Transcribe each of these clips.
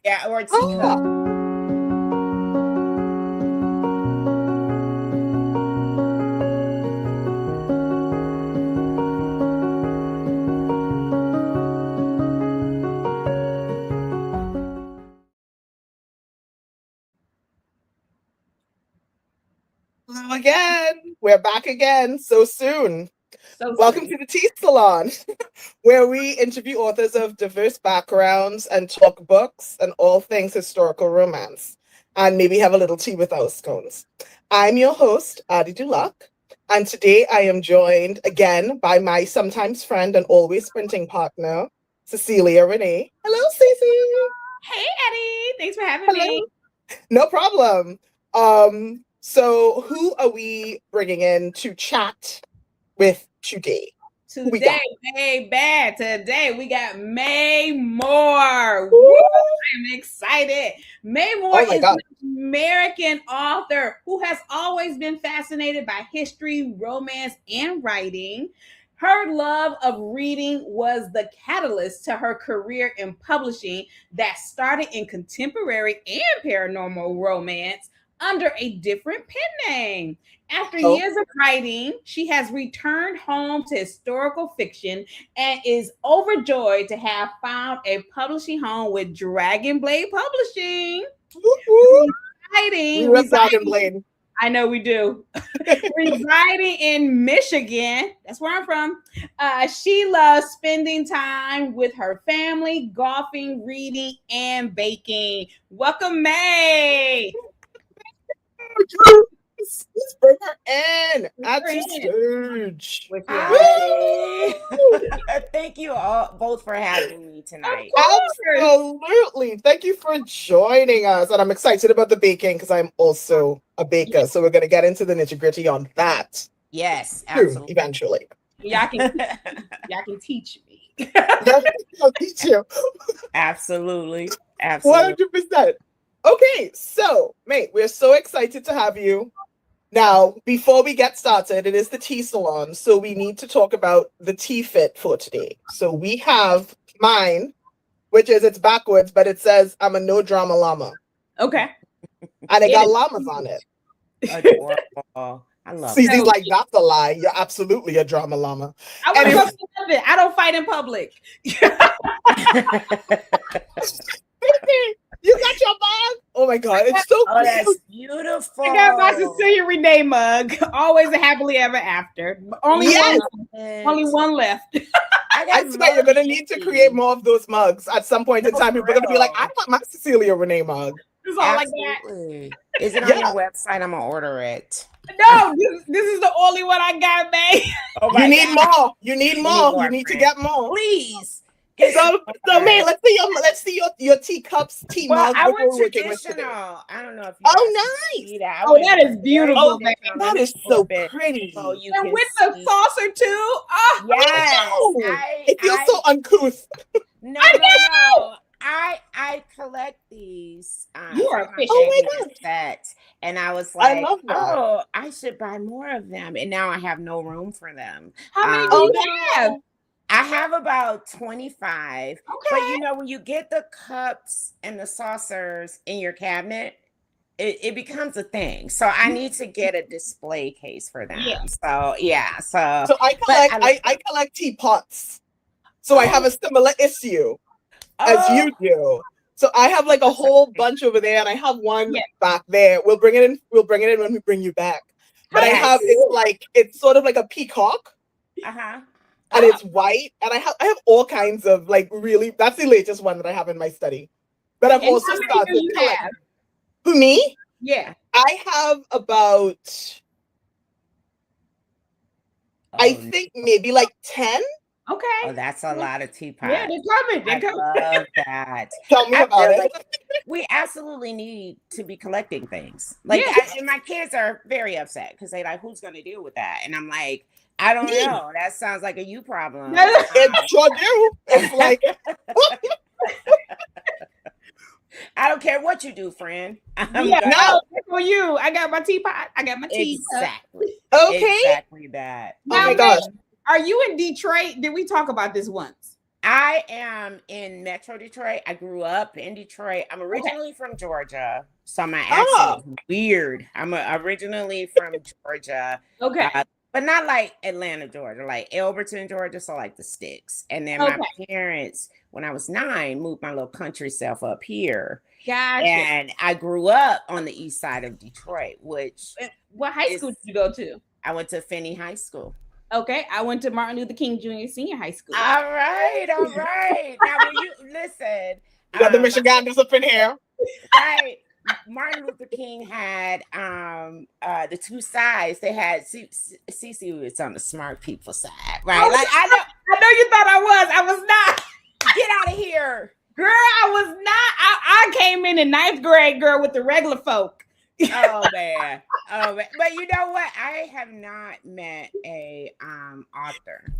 Yeah, or teacup. Oh. Hello again. We're back again so soon. So Welcome soon. to the Tea Salon, where we interview authors of diverse backgrounds and talk books and all things historical romance, and maybe have a little tea with our scones. I'm your host, Adi Dulac, and today I am joined again by my sometimes friend and always sprinting partner, Cecilia Renee. Hello, Cece. Hey, Eddie. Thanks for having Hello. me. No problem. So who are we bringing in to chat with today? Who we got? Today we got Mae Moore. Woo! Woo! I'm excited. Mae Moore Oh my is God. an American author who has always been fascinated by history, romance, and writing. Her love of reading was the catalyst to her career in publishing that started in contemporary and paranormal romance under a different pen name. After Oh, years of writing, she has returned home to historical fiction and is overjoyed to have found a publishing home with Dragon Blade Publishing. woo-hoo. We love Dragon Residing, Blade. I know we do. Residing in Michigan, that's where I'm from. She loves spending time with her family, golfing, reading, and baking. Welcome, May. Let's bring her in at the stage. With you. Woo! Thank you all both for having me tonight. Absolutely. Thank you for joining us. And I'm excited about the baking because I'm also a baker. So we're going to get into the nitty gritty on that Yes, soon, absolutely. eventually. Y'all can teach me. I'll teach you. Absolutely. Absolutely. 100%. Okay, so, mate, we're so excited to have you. Now, before we get started, it is the tea salon, so we need to talk about the tea fit for today. So we have mine, which is it's backwards, but it says I'm a no drama llama. Okay. And it got llamas on it. Adorable. I love Cece's it. like, that's a lie. You're absolutely a drama llama. I want to go to it. I don't fight in public. You got your mug? Oh my God, it's so Oh, that's beautiful. I got my Cecilia Renee mug. Always a happily ever after. Only one left. I swear you're gonna need to create more of those mugs at some point in time. People are gonna be like, I want my Cecilia Renee mug. It's all Absolutely. like that. Is it on your website? I'm gonna order it. No, this is the only one I got, babe. Oh you need more. You need more. You need to get more. Please. So man, let's see your teacups, tea mugs. I went traditional. I don't know if you nice. That. That is beautiful. That is so pretty. So you and can with the saucer too. Oh, yes. It feels so uncouth. No. I collect these. You are official. Oh my God. Sets, and I was like, I love that. oh, I should buy more of them. And now I have no room for them. How many do you have? I have about 25. Okay. But you know, when you get the cups and the saucers in your cabinet, it becomes a thing. So I need to get a display case for them. Yeah. So yeah. So I collect teapots. So I have a similar issue as you do. So I have like a whole bunch over there, and I have one back there. We'll bring it in when we bring you back. But I have it's sort of like a peacock. And it's white, and I have all kinds of like really. That's the latest one that I have in my study. But I've also started collecting. Who, me? Yeah, I have about. I think maybe like 10. Okay. Oh, that's a lot of teapots. Yeah, they're coming. I love that. Tell me about it. We absolutely need to be collecting things. Like, and my kids are very upset because they're like, "Who's going to deal with that?" And I'm like, "I don't know. That sounds like a you problem." It sure do. It's like. I don't care what you do, friend. No, for you. I got my teapot. I got my tea. Exactly. Okay. Exactly that. Now, oh my gosh. Are you in Detroit? Did we talk about this once? I am in Metro Detroit. I grew up in Detroit. I'm originally from Georgia, so my accent is weird. I'm originally from Georgia. Okay. But not like Atlanta, Georgia, like Elberton, Georgia, so like the sticks. And then my parents, when I was 9, moved my little country self up here. Gotcha. And I grew up on the east side of Detroit, which what high school did you go to? I went to Finney High School. Okay, I went to Martin Luther King Jr. Senior High School. All right. Now, when you listen, you got the Michiganders up in here, right? Martin Luther King had the 2 sides. They had CC was on the smart people side, right? Like I know you thought I was not. Get out of here, girl. I was not. I came in 9th grade, girl, with the regular folk. Oh man. But you know what? I have not met a author.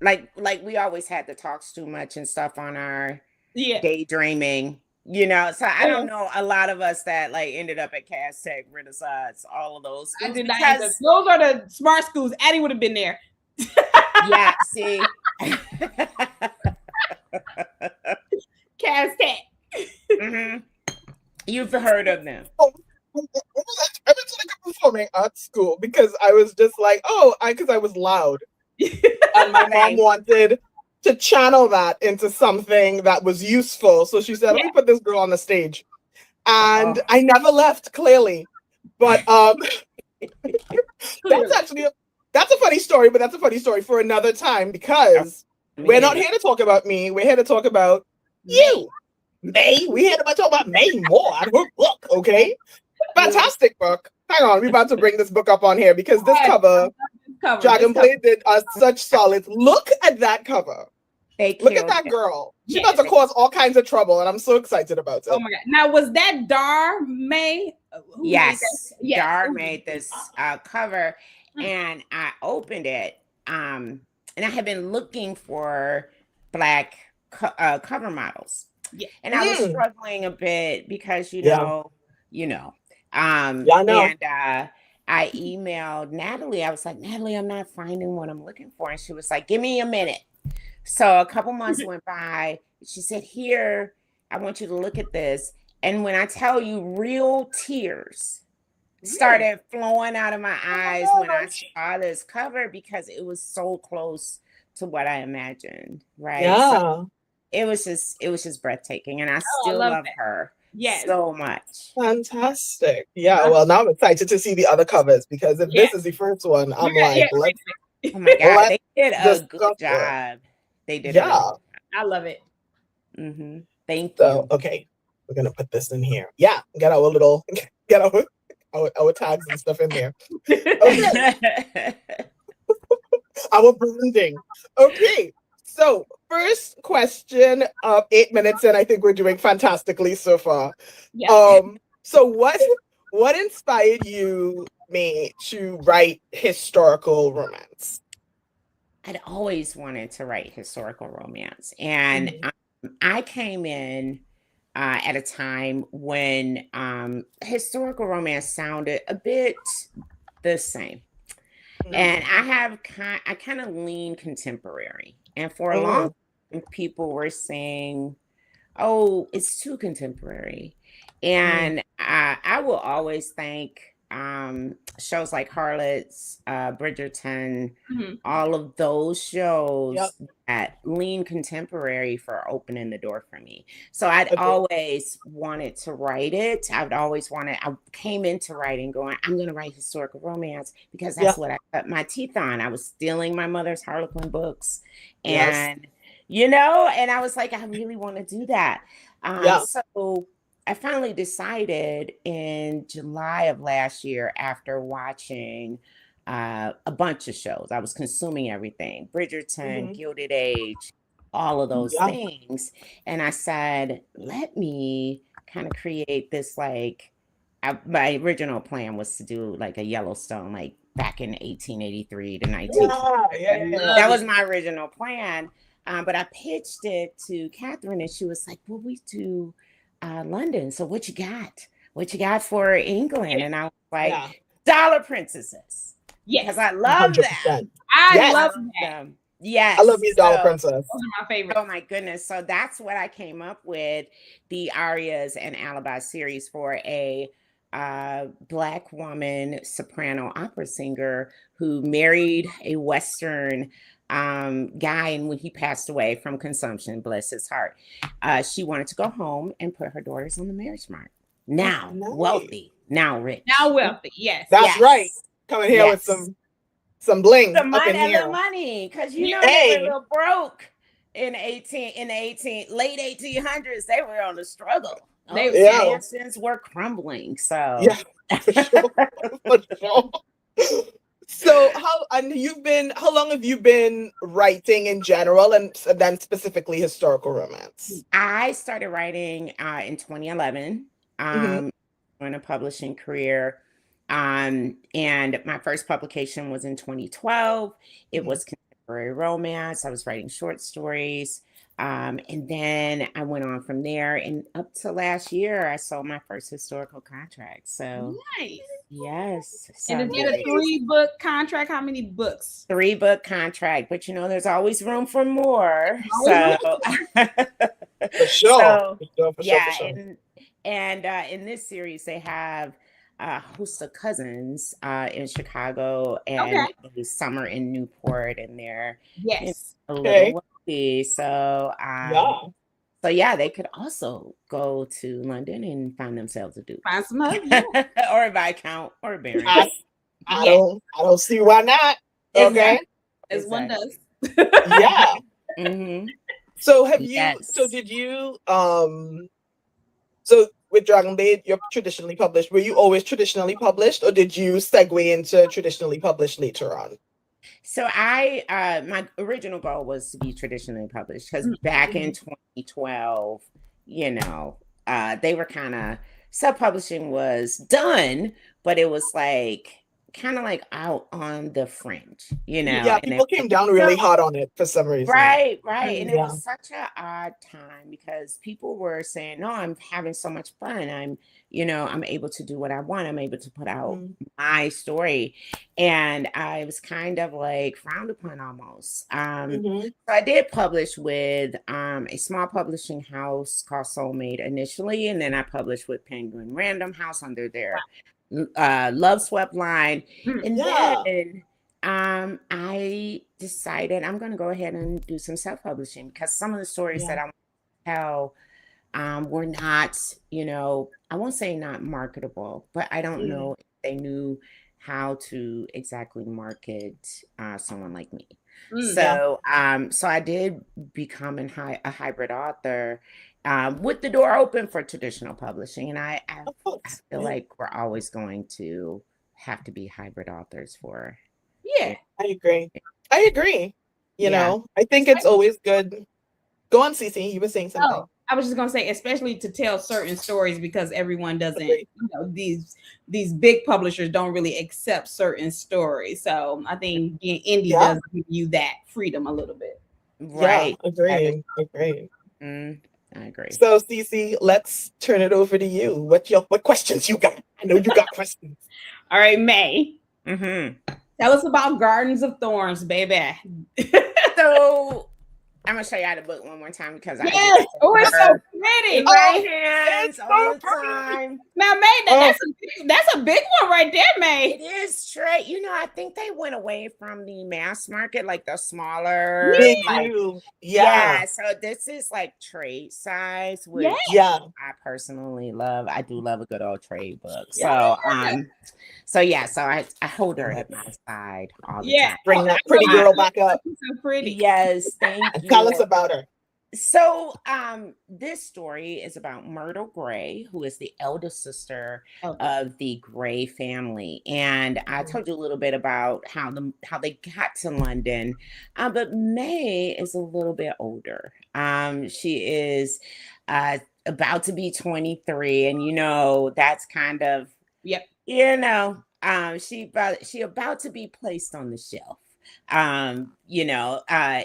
Like we always had the talks too much and stuff on our daydreaming, you know. So I don't know a lot of us that like ended up at Cass Tech, Renaissance, all of those schools. I did not. Those are the smart schools. Addie would have been there. Yeah, see. Cass Tech. Mm-hmm. You've heard of them. I went to like a performing arts school because I was just like, because I was loud. And my mom wanted to channel that into something that was useful. So she said, let me put this girl on the stage. And I never left, clearly. But that's a funny story, but that's a funny story for another time because we're not here to talk about me. We're here to talk about you. Mae. We're here to talk about Mae Moore and her book, okay? Fantastic book. Hang on, we're about to bring this book up on here because this cover Dragonblade did us such solids. Look at that cover. Look at that girl. She's about to cause all kinds of trouble, and I'm so excited about it. Oh my god! Now, was that Dar Mae? Yes, Dar made this cover, and I opened it. And I had been looking for Black cover models. Yeah, and I was struggling a bit because you know. And I emailed Natalie. I was like, Natalie, I'm not finding what I'm looking for. And she was like, give me a minute. So a couple months went by. She said, here, I want you to look at this. And when I tell you, real tears started flowing out of my eyes when I saw this cover because it was so close to what I imagined. Right. Yeah. So it was just breathtaking. And I still love her. Yes, so much. Fantastic. Yeah, well, now I'm excited to see the other covers because if this is the first one, I'm like, oh my god, they did a good job. They did. I love it. Mm-hmm. Thank you. Okay, we're gonna put this in here. Yeah, get our tags and stuff in there. Okay. Our branding. Okay. So, first question of 8 minutes, and I think we're doing fantastically so far. Yeah. So what inspired you, Mae, to write historical romance? I'd always wanted to write historical romance, and I came in at a time when historical romance sounded a bit the same, and I kind of lean contemporary. And for a long time, people were saying, oh, it's too contemporary. And I will always thank shows like Harlots, Bridgerton, all of those shows that lean contemporary for opening the door for me. So I'd always wanted to write it. I came into writing going, I'm going to write historical romance because that's what I cut my teeth on. I was stealing my mother's Harlequin books. And, and I was like, I really want to do that. So I finally decided in July of last year after watching a bunch of shows. I was consuming everything, Bridgerton, Gilded Age, all of those things. And I said, let me kind of create this, my original plan was to do like a Yellowstone, like back in 1883 to 19. That was my original plan. But I pitched it to Catherine and she was like, well, we do London. So what you got? What you got for England? And I was like, Dollar Princesses. Yes. Because I love 100%. I love them. Yes. I love you, Dollar Princess. Those are my favorites. Oh my goodness. So that's what I came up with, the Arias and Alibi series, for a Black woman soprano opera singer who married a Western guy, and when he passed away from consumption, bless his heart, she wanted to go home and put her daughters on the marriage mark. Now wealthy, now rich. Now wealthy, yes. That's right. Coming here with some bling Some up in money, here. the money, because you know they were a little broke in the late 1800s. They were on the struggle. Mansions were crumbling. So for sure. For sure. So how long have you been writing in general, and then specifically historical romance? I started writing in 2011 in a publishing career. And my first publication was in 2012. It was contemporary romance. I was writing short stories. And then I went on from there, and up to last year, I sold my first historical contract. So nice. Yes. And is it a 3-book contract? How many books? 3-book contract, but there's always room for more. So for sure. And in this series, they have a host of cousins in Chicago and a summer in Newport, and they're a little wealthy. So they could also go to London and find themselves a dude, find some husband, or a viscount, or a baron. I don't see why not. Okay, as one does. So did you so with Dragon Blade, you're traditionally published. Were you always traditionally published, or did you segue into traditionally published later on? So my original goal was to be traditionally published, because back in 2012, they were kind of, self-publishing was done, but it was kind of out on the fringe, people came down really hot on it for some reason. Right. And it was such an odd time, because people were saying, no, I'm having so much fun. I'm able to do what I want. I'm able to put out my story. And I was kind of frowned upon almost. So I did publish with a small publishing house called Soulmate initially. And then I published with Penguin Random House under their Love Swept line. And then I decided I'm going to go ahead and do some self-publishing, because some of the stories that I want to tell were not, I won't say not marketable, but I don't know if they knew how to exactly market someone like me. So I did become a hybrid author, with the door open for traditional publishing. And I feel like we're always going to have to be hybrid authors for. Yeah, I agree. I think it's always good. Go on, Cece. You were saying something. Oh, I was just gonna say, especially to tell certain stories, because everyone doesn't. These big publishers don't really accept certain stories. So I think being indie does give you that freedom a little bit. Right. Agreed. I agree. So, Cece, let's turn it over to you. What questions you got? I know you got questions. All right, Mae. Tell us about Gardens of Thorns, baby. So I'm gonna show you the book one more time, because it's so pretty. Hands all the time. Now, Mae, that's a big one right there, Mae. It is trade. I think they went away from the mass market, the smaller. So this is trade size, which I personally love. I do love a good old trade book. So so I hold her at my side all the time. Bring that pretty girl back up. So pretty. Yes, thank you. Tell us about her. So this story is about Myrtle Gray, who is the eldest sister of the Gray family. And I told you a little bit about how they got to London. But Mae is a little bit older. She is about to be 23, and that's kind of she about to be placed on the shelf.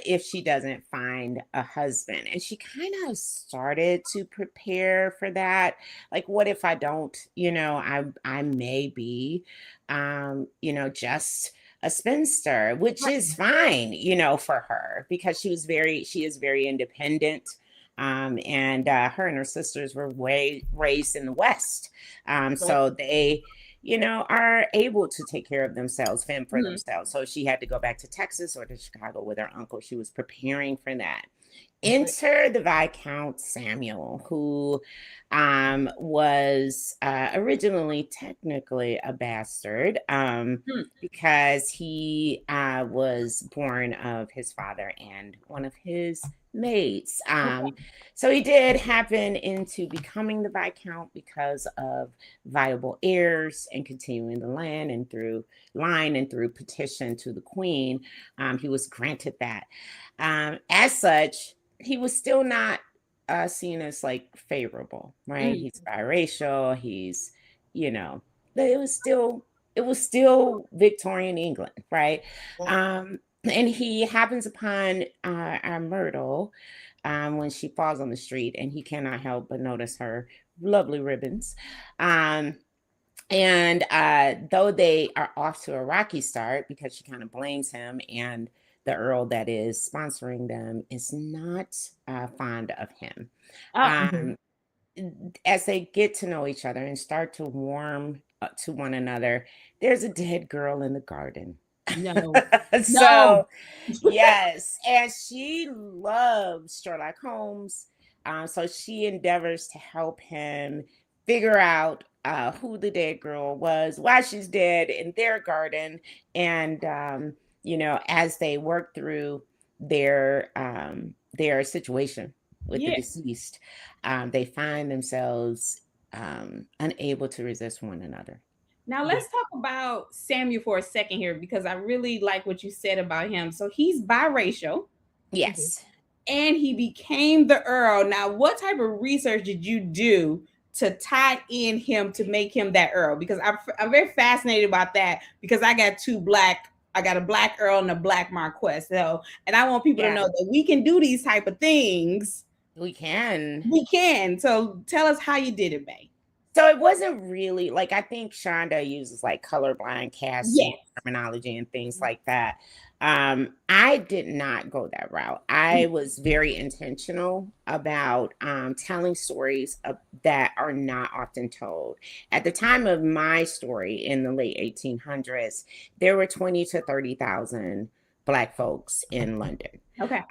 If she doesn't find a husband. And she kind of started to prepare for that. What if I don't, I may be, just a spinster, which is fine, for her, because she is very independent. And her and her sisters were raised in the West. So they, are able to take care of themselves, fend for themselves. So she had to go back to Texas or to Chicago with her uncle. She was preparing for that. Enter the Viscount Samuel, who was originally technically a bastard because he was born of his father and one of his maids. So he did happen into becoming the Viscount because of viable heirs and continuing the line and through petition to the Queen. He was granted that. As such, he was still not seen as like favorable, right? He's biracial. He's, it was still Victorian England, right? And he happens upon Myrtle when she falls on the street, and he cannot help but notice her lovely ribbons. And though they are off to a rocky start because she kind of blames him, and the Earl that is sponsoring them is not fond of him. As they get to know each other and start to warm to one another, there's a dead girl in the garden. No. So, yes, and she loves Sherlock Holmes. So she endeavors to help him figure out who the dead girl was, why she's dead in their garden, and as they work through their situation with the deceased, they find themselves unable to resist one another. Now let's talk about Samuel for a second here, because I really like what you said about him. So he's biracial. Yes. And he became the Earl. Now, what type of research did you do to tie in him to make him that Earl? Because I'm very fascinated about that, because I got a black Earl and a black Marquess. So, and I want people to know that we can do these type of things. We can. So tell us how you did it, Mae. So it wasn't really like, I think Shonda uses like colorblind casting terminology and things like that. I did not go that route. I was very intentional about telling stories that are not often told. At the time of my story in the late 1800s, there were 20 to 30,000 Black folks in London. Okay.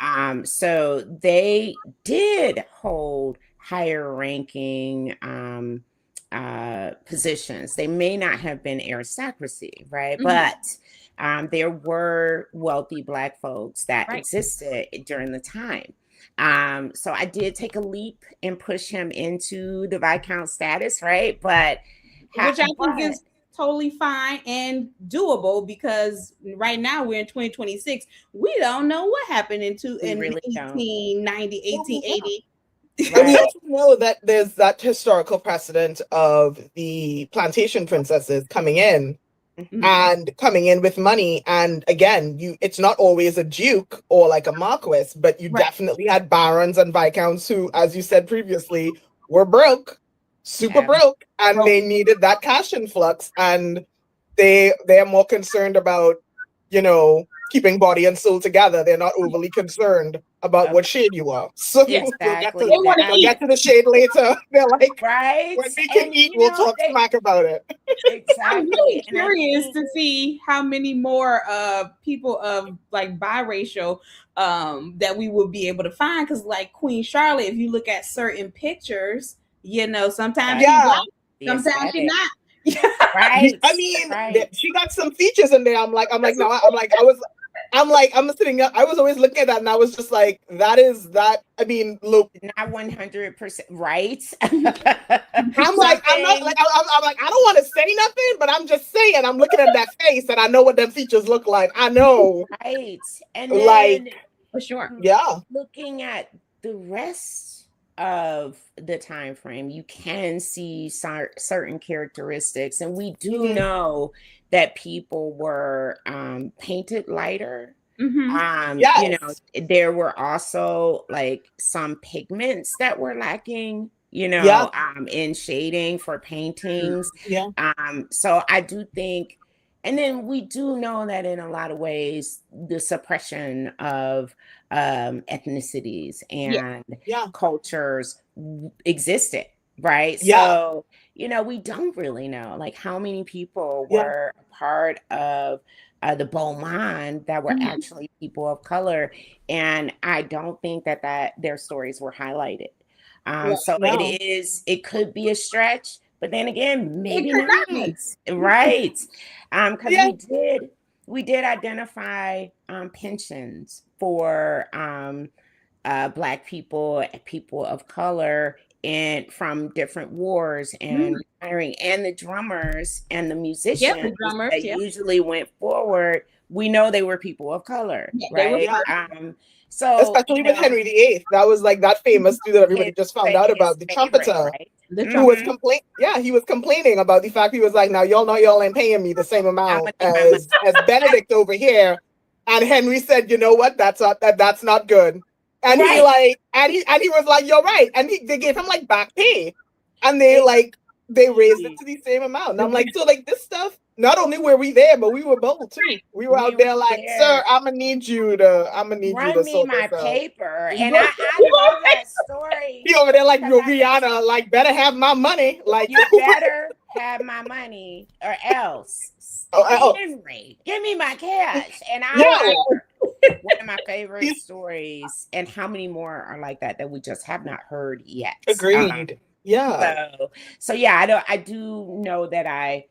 So they did hold higher ranking positions. They may not have been aristocracy, right? But there were wealthy Black folks that existed during the time. So I did take a leap and push him into the Viscount status, right? But which I think is totally fine and doable, because right now we're in 2026. We don't know what happened in 1890, 1880. And we also know that there's that historical precedent of the plantation princesses coming in and coming in with money. And again, it's not always a duke or like a marquis, but you definitely had barons and viscounts who, as you said previously, were broke, super broke, and they needed that cash influx. And they're more concerned about, keeping body and soul together. They're not overly concerned about what shade you are. So exactly. we'll get to the shade later. They're like, right? When we can eat, we'll talk smack about it. Exactly. I'm really curious to see how many more people of like biracial that we will be able to find. Because like Queen Charlotte, if you look at certain pictures, sometimes she's black, sometimes she's not. Right. I mean, she got some features in there. I'm sitting up. I was always looking at that, and I was just like, I mean, look, not 100% right. I'm like, I don't want to say nothing, but I'm just saying, I'm looking at that face, and I know what them features look like. I know, right? And then, for sure, looking at the rest of the time frame, you can see certain characteristics, and we do know that people were painted lighter. There were also like some pigments that were lacking, in shading for paintings. So I do think And then we do know that in a lot of ways, the suppression of ethnicities and cultures existed, right? Yeah. So, we don't really know like how many people were a part of the Beaumont that were actually people of color. And I don't think that their stories were highlighted. So it could be a stretch, but then again, maybe not. Right. Because we did identify pensions for Black people, people of color, and from different wars and retiring, and the drummers and the musicians that usually went forward. We know they were people of color, right? So especially with Henry VIII, that was like that famous dude that everybody just found out about, the trumpeter, right? Who was he was complaining about the fact he was like, now y'all ain't paying me the same amount as Benedict over here, and Henry said, you know what, that's not good, and he was like, you're right, and they gave him like back pay, and they raised it to the same amount, and I'm like, so like this stuff. Not only were we there, but we were bold too. We were out there like, sir, I'm gonna need you to run me my paper. And I love that story. He over there like Rihanna, like better have my money. Like you better have my money or else. Henry, give me my cash. And one of my favorite stories, and how many more are like that we just have not heard yet. Agreed. So yeah, I do know that I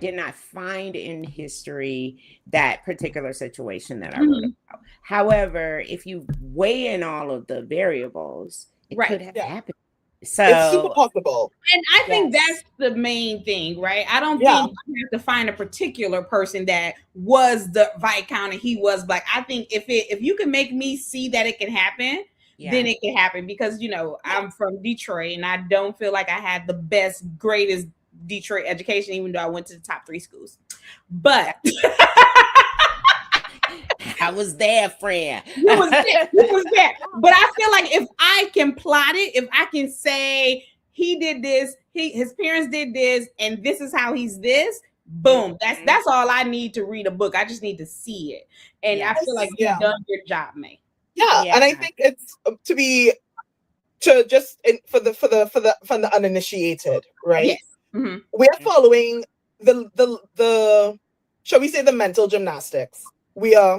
did not find in history that particular situation that I wrote about. However, if you weigh in all of the variables, it could have happened. So it's super possible. And I think that's the main thing, right? I don't think you have to find a particular person that was the Viscount and he was Black. I think if you can make me see that it can happen, then it can happen, because I'm from Detroit and I don't feel like I had the best, greatest Detroit education, even though I went to the top 3 schools. But I was there, friend. You was there. But I feel like if I can plot it, if I can say he did this, his parents did this, and this is how he's this, boom. That's all I need to read a book. I just need to see it. And I feel like you've done your job, Mae. And I think it's for the uninitiated, right? Yes. Mm-hmm. We are following the shall we say the mental gymnastics we are,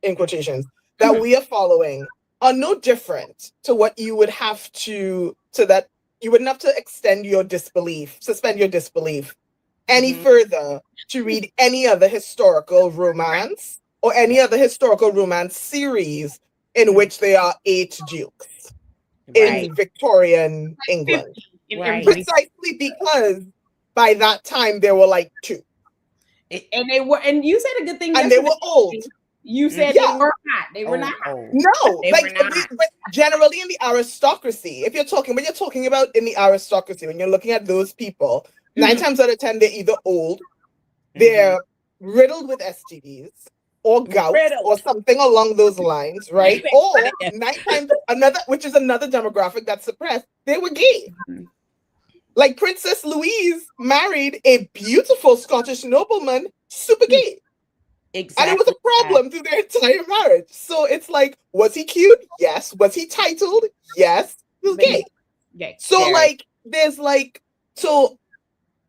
in quotations, that we are following are no different to what you would have to that you wouldn't have to suspend your disbelief any further to read any other historical romance or any other historical romance series in which there are 8 dukes in Victorian England. Precisely because by that time there were like 2. And you said a good thing. And they were old. You said they were not. They were not. No, but generally in the aristocracy, when you're talking about in the aristocracy, when you're looking at those people, 9 times out of 10, they're either old, they're riddled with STDs, or gout, or something along those lines, right? Or 9 times which is another demographic that's suppressed, they were gay. Like Princess Louise married a beautiful Scottish nobleman, super gay. Exactly. And it was a problem through their entire marriage. So it's like, was he cute? Yes. Was he titled? Yes. He was gay. So there's so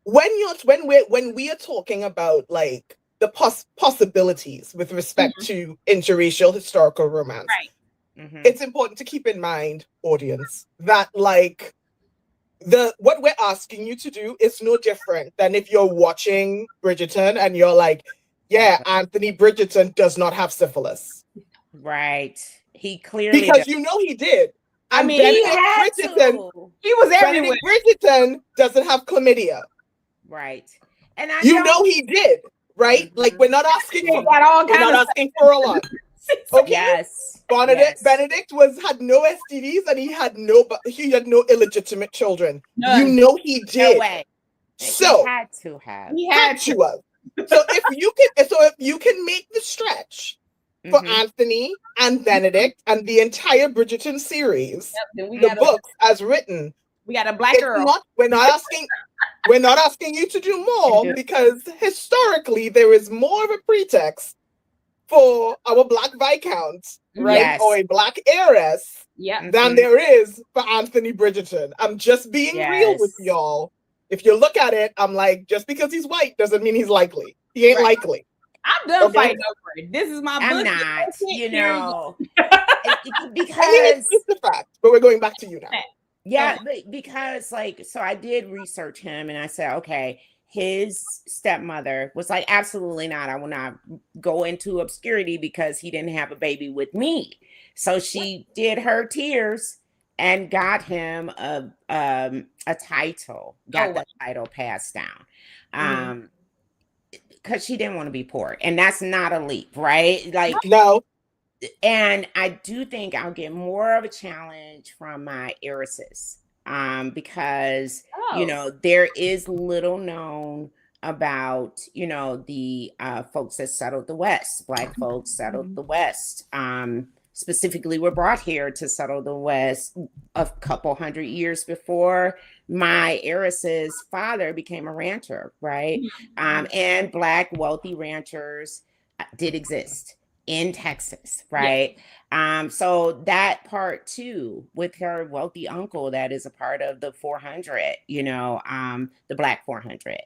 when we are talking about like the possibilities with respect to interracial historical romance, it's important to keep in mind, audience, that like what we're asking you to do is no different than if you're watching Bridgerton and you're like, yeah, Anthony Bridgerton does not have syphilis. Right. He clearly because he did. I mean, he was everywhere. Benedict Bridgerton doesn't have chlamydia. Right. And he did, right? Like we're not asking for a lot. Okay. Yes. Benedict had no STDs and he had no illegitimate children. None. He did. No way. So he had to have. He had to have. So if you can make the stretch for Anthony and Benedict and the entire Bridgerton series, the books as written, we got a Black girl. We're not asking. We're not asking you to do more because historically there is more of a pretext for our Black Viscount, right? Yes. Or a Black heiress than there is for Anthony Bridgerton. I'm just being real with y'all. If you look at it, I'm like, just because he's white doesn't mean he's likely. He ain't likely. I'm done fighting over it. This is my book. I'm not, you know, because it's the fact. But we're going back to you now. Yeah, because like, so I did research him, and I said, okay, his stepmother was like, absolutely not. I will not go into obscurity because he didn't have a baby with me. So she did her tears and got him a title, got the title passed down. Because she didn't want to be poor. And that's not a leap, right? Like, no. And I do think I'll get more of a challenge from my heiresses, because, you know, there is little known about, you know, the folks that settled the West. Black folks settled the West. Specifically were brought here to settle the West a couple hundred years before my heiress's father became a rancher, right? And Black wealthy ranchers did exist in Texas, right? So that part too, with her wealthy uncle that is a part of the 400, you know, the Black 400,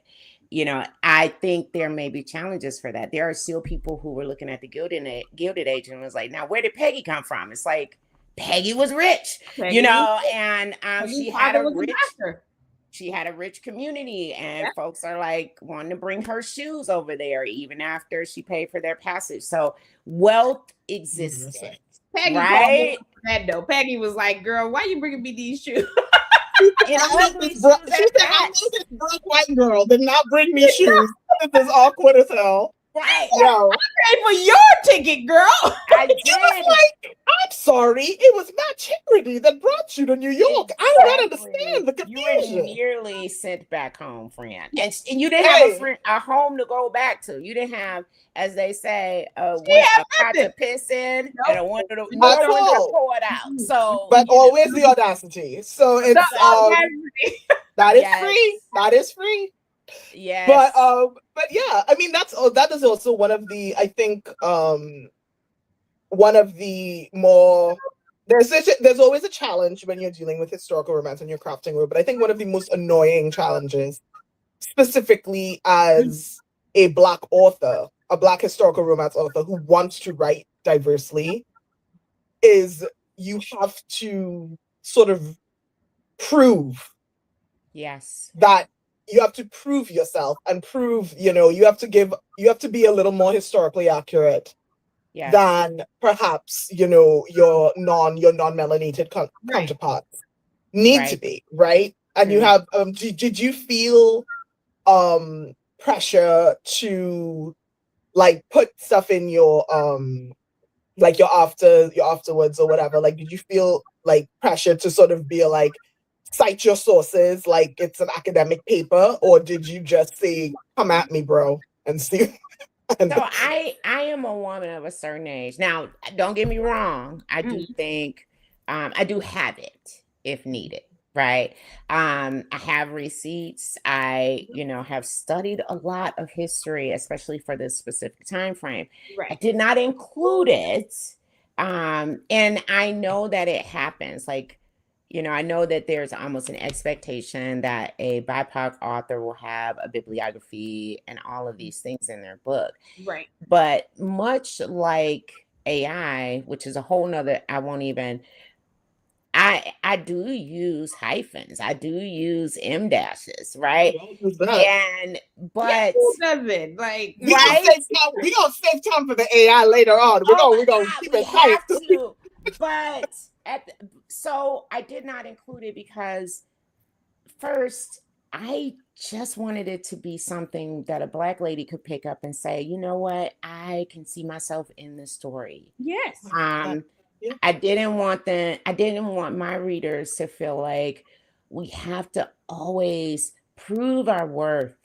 you know, I think there may be challenges for that. There are still people who were looking at the Gilded Age and was like, now where did Peggy come from? It's like, Peggy was rich, you know, and she had a rich community, and folks are like wanting to bring her shoes over there even after she paid for their passage. So wealth existed. Peggy right? That though. Peggy was like, girl, why you bringing me these shoes? She said, I know this broke white girl did not bring me shoes. This is awkward as hell. Right. Yo. I paid for your ticket, girl. I did. Like, I'm sorry. It was Matt Chickady that brought you to New York. I do not understand the confusion. You were nearly sent back home, friend. And you didn't have a home to go back to. You didn't have, as they say, a pot to piss in and a window to pour it out. So, but always the audacity. So it's that is free. That is free. Yes. But yeah, I mean that is also one of the, I think, one of the more there's always a challenge when you're dealing with historical romance and you're crafting it, but I think one of the most annoying challenges, specifically as a Black author, a Black historical romance author who wants to write diversely, is you have to sort of prove that you have to prove yourself and prove, you know, you have to be a little more historically accurate than perhaps, you know, your non-melanated counterparts need to be, right? And you have, did you feel pressure to like put stuff in your like your afterwards or whatever? Like, did you feel like pressure to sort of be like, cite your sources like it's an academic paper, or did you just say, come at me, bro, and see? So I am a woman of a certain age. Now, don't get me wrong. I do think I do have it if needed, right? I have receipts. I, you know, have studied a lot of history, especially for this specific time frame. I did not include it. And I know that it happens. Like, you know, I know that there's almost an expectation that a BIPOC author will have a bibliography and all of these things in their book. Right. But much like AI, which is a whole nother, I do use hyphens. I do use M dashes, right? But who doesn't? Like, we gonna save time for the AI later on. We're gonna keep it tight. But so I did not include it because first, I just wanted it to be something that a Black lady could pick up and say, you know what, I can see myself in this story. Yes. I didn't want my readers to feel like we have to always prove our worth.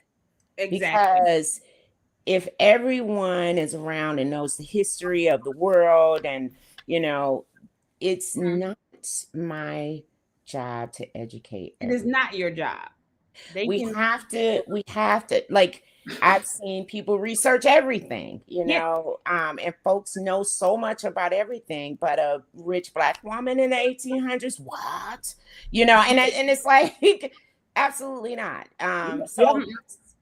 Exactly. Because if everyone is around and knows the history of the world, and, you know, it's not my job to educate. It is not your job. We have to, like, I've seen people research everything, and folks know so much about everything, but a rich Black woman in the 1800s, what? And it's like, absolutely not.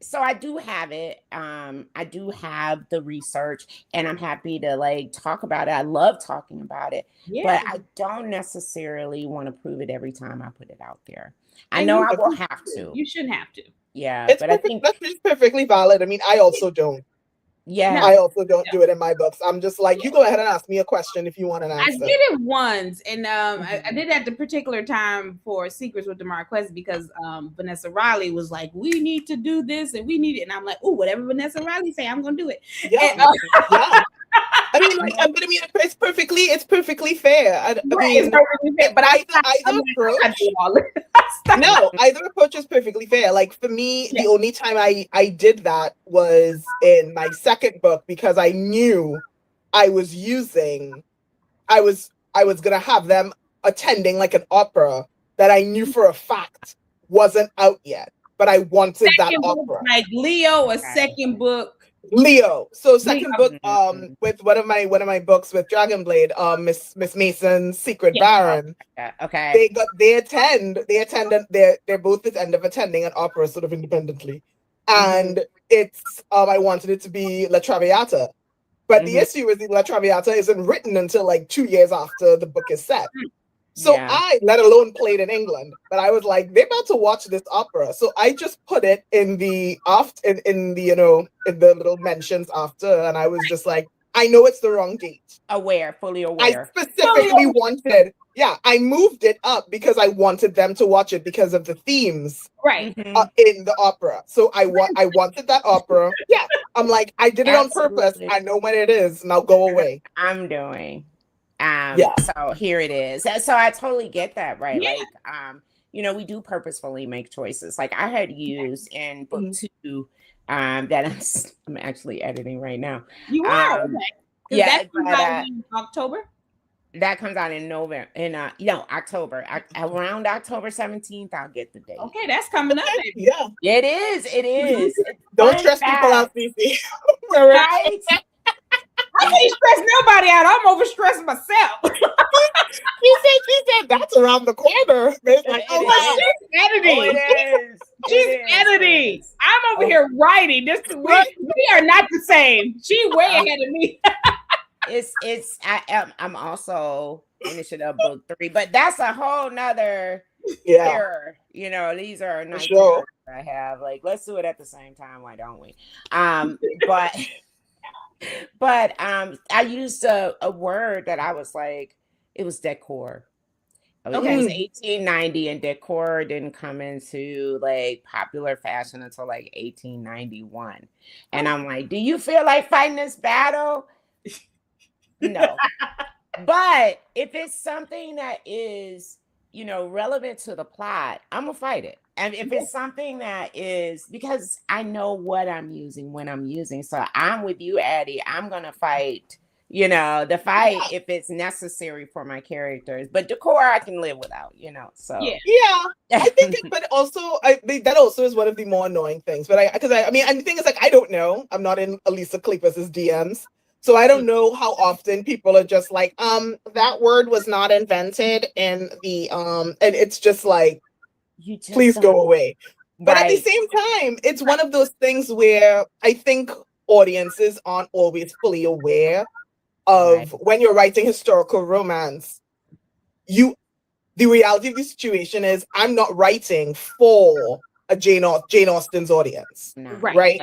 So I do have it. I do have the research, and I'm happy to like talk about it. I love talking about it, but I don't necessarily want to prove it every time I put it out there. I know I will have to. You shouldn't have to. Yeah, but I think that's perfectly valid. I mean, I also don't. Yeah, I also don't do it in my books. I'm just like, you go ahead and ask me a question if you want an answer. I did it once, and I did it at the particular time for Secrets with the Marquez because Vanessa Riley was like, "We need to do this, and we need it," and I'm like, "Oh, whatever Vanessa Riley say, I'm gonna do it." Yeah, and, yeah. I mean, it's perfectly fair. I mean, but either approach is perfectly fair. Like for me, the only time I did that was in my second book because I knew I was gonna have them attending like an opera that I knew for a fact wasn't out yet, but I wanted that opera. Like Leo, a second book. Leo. So second book, with one of my books with Dragonblade, Miss Mason's Secret Baron. Okay. They're both at the end of attending an opera sort of independently. And it's I wanted it to be La Traviata. But the issue is La Traviata isn't written until like 2 years after the book is set. So I, let alone played in England, but I was like, they're about to watch this opera. So I just put it in the in the little mentions after, and I was just like, I know it's the wrong date. Fully aware. I specifically wanted, I moved it up because I wanted them to watch it because of the themes in the opera. So I wanted that opera. Yeah, I'm like, I did it on purpose. I know when it is. Now go away. I'm doing. So here it is. So I totally get that, right? Like, we do purposefully make choices. Like I had used in book 2, that I'm actually editing right now. You are, that comes out in October. That comes out in November, October. Around October 17th, I'll get the date. Okay, that's coming up. Yeah, it is. Don't stress people out, Cece. Right? I can't stress nobody out. I'm overstressing myself. She said that's around the corner. It's like, she's editing. She's editing. I'm over here writing. We are not the same. She way ahead of me. I'm also finishing up book 3, but that's a whole nother error. These are nice errors I have. Like, let's do it at the same time. Why don't we? But I used a word that I was like, it was decor. It was 1890, and decor didn't come into like popular fashion until like 1891. And I'm like, do you feel like fighting this battle? No. But if it's something that is, relevant to the plot, I'm gonna fight it. And if it's something that is, because I know what I'm using when I'm using, so I'm with you, Addie. I'm gonna fight, the fight if it's necessary for my characters. But decor I can live without, So I think, but also that also is one of the more annoying things. But and the thing is, like, I don't know. I'm not in Elisa Klipas's DMs. So I don't know how often people are just like, that word was not invented in the and it's just like, please go away. But at the same time, it's one of those things where I think audiences aren't always fully aware of when you're writing historical romance. The reality of the situation is I'm not writing for a Jane Austen's audience. No. Right?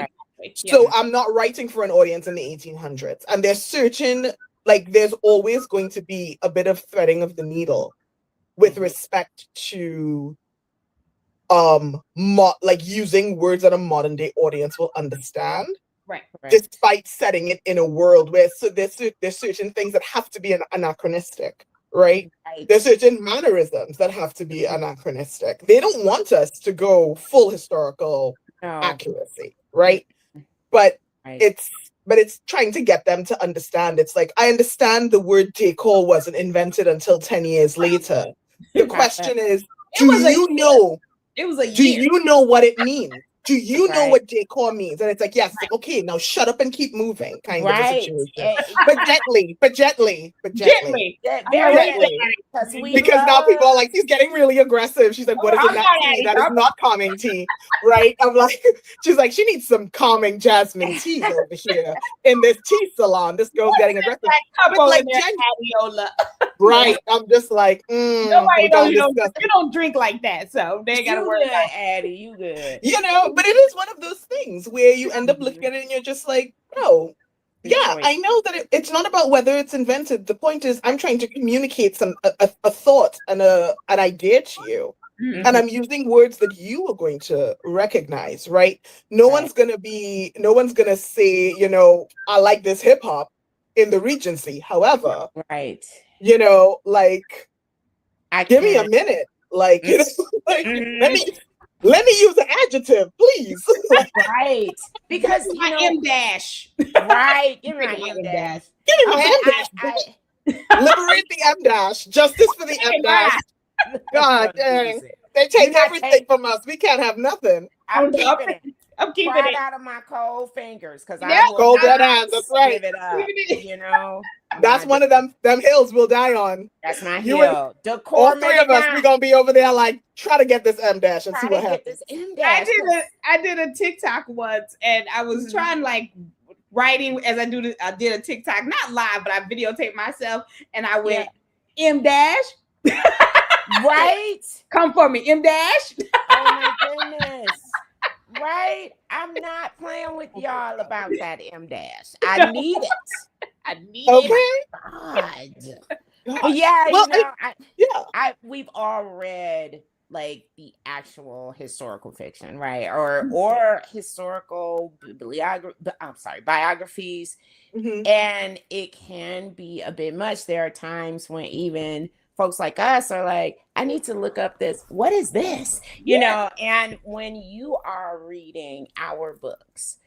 So I'm not writing for an audience in the 1800s. And there's always going to be a bit of threading of the needle with respect to using words that a modern day audience will understand. Right. Despite setting it in a world where there's certain things that have to be anachronistic. Right? There's certain mannerisms that have to be anachronistic. They don't want us to go full historical accuracy, right? But it's trying to get them to understand. It's like, I understand the word decor wasn't invented until 10 years later. The question is, do you know It was a Do year. you know what it means? Do you know what decor means? And it's like, yes, like, okay, now shut up and keep moving, kind of a situation. But gently. Gently. Very Gently. gently. Because now people are like, she's getting really aggressive. She's like, what is in that tea? That is not calming tea, right? I'm like, she's like, she needs some calming jasmine tea over here in this tea salon. This girl's getting aggressive. But like, right. I'm just like, nobody knows you don't drink like that, so they gotta worry about it. Addie, you good. You know, but it is one of those things where you end up looking at it and you're just like, oh, yeah, I know that it's not about whether it's invented. The point is, I'm trying to communicate a thought and an idea to you. Mm-hmm. And I'm using words that you are going to recognize, right? No one's gonna say, you know, I like this hip hop in the Regency. However, you know, like, give me a minute. Like, you know, like, let me use an adjective, please. Right. Because you know, M dash. Right. Give me my M dash. Give me my M dash. Liberate the M dash. Justice for the M dash. God dang. They take everything from us. We can't have nothing. I'm keeping it. I'm keeping it out of my cold fingers because cold dead hands. That's right. Give it up, you know. That's one of them hills we'll die on. That's my hill. All three of us, we're gonna be over there like try to get this M dash and see what happens. I did a TikTok once and I was trying like writing as I did a TikTok, not live, but I videotaped myself and I went M dash. Right? Come for me, M dash. Oh my goodness. Right? I'm not playing with y'all about that M dash. I need it. I need it. God. But yeah, well, you know, we've all read like the actual historical fiction, right? Or historical biographies. Mm-hmm. And it can be a bit much. There are times when even folks like us are like, I need to look up this. What is this? You know, and when you are reading our books,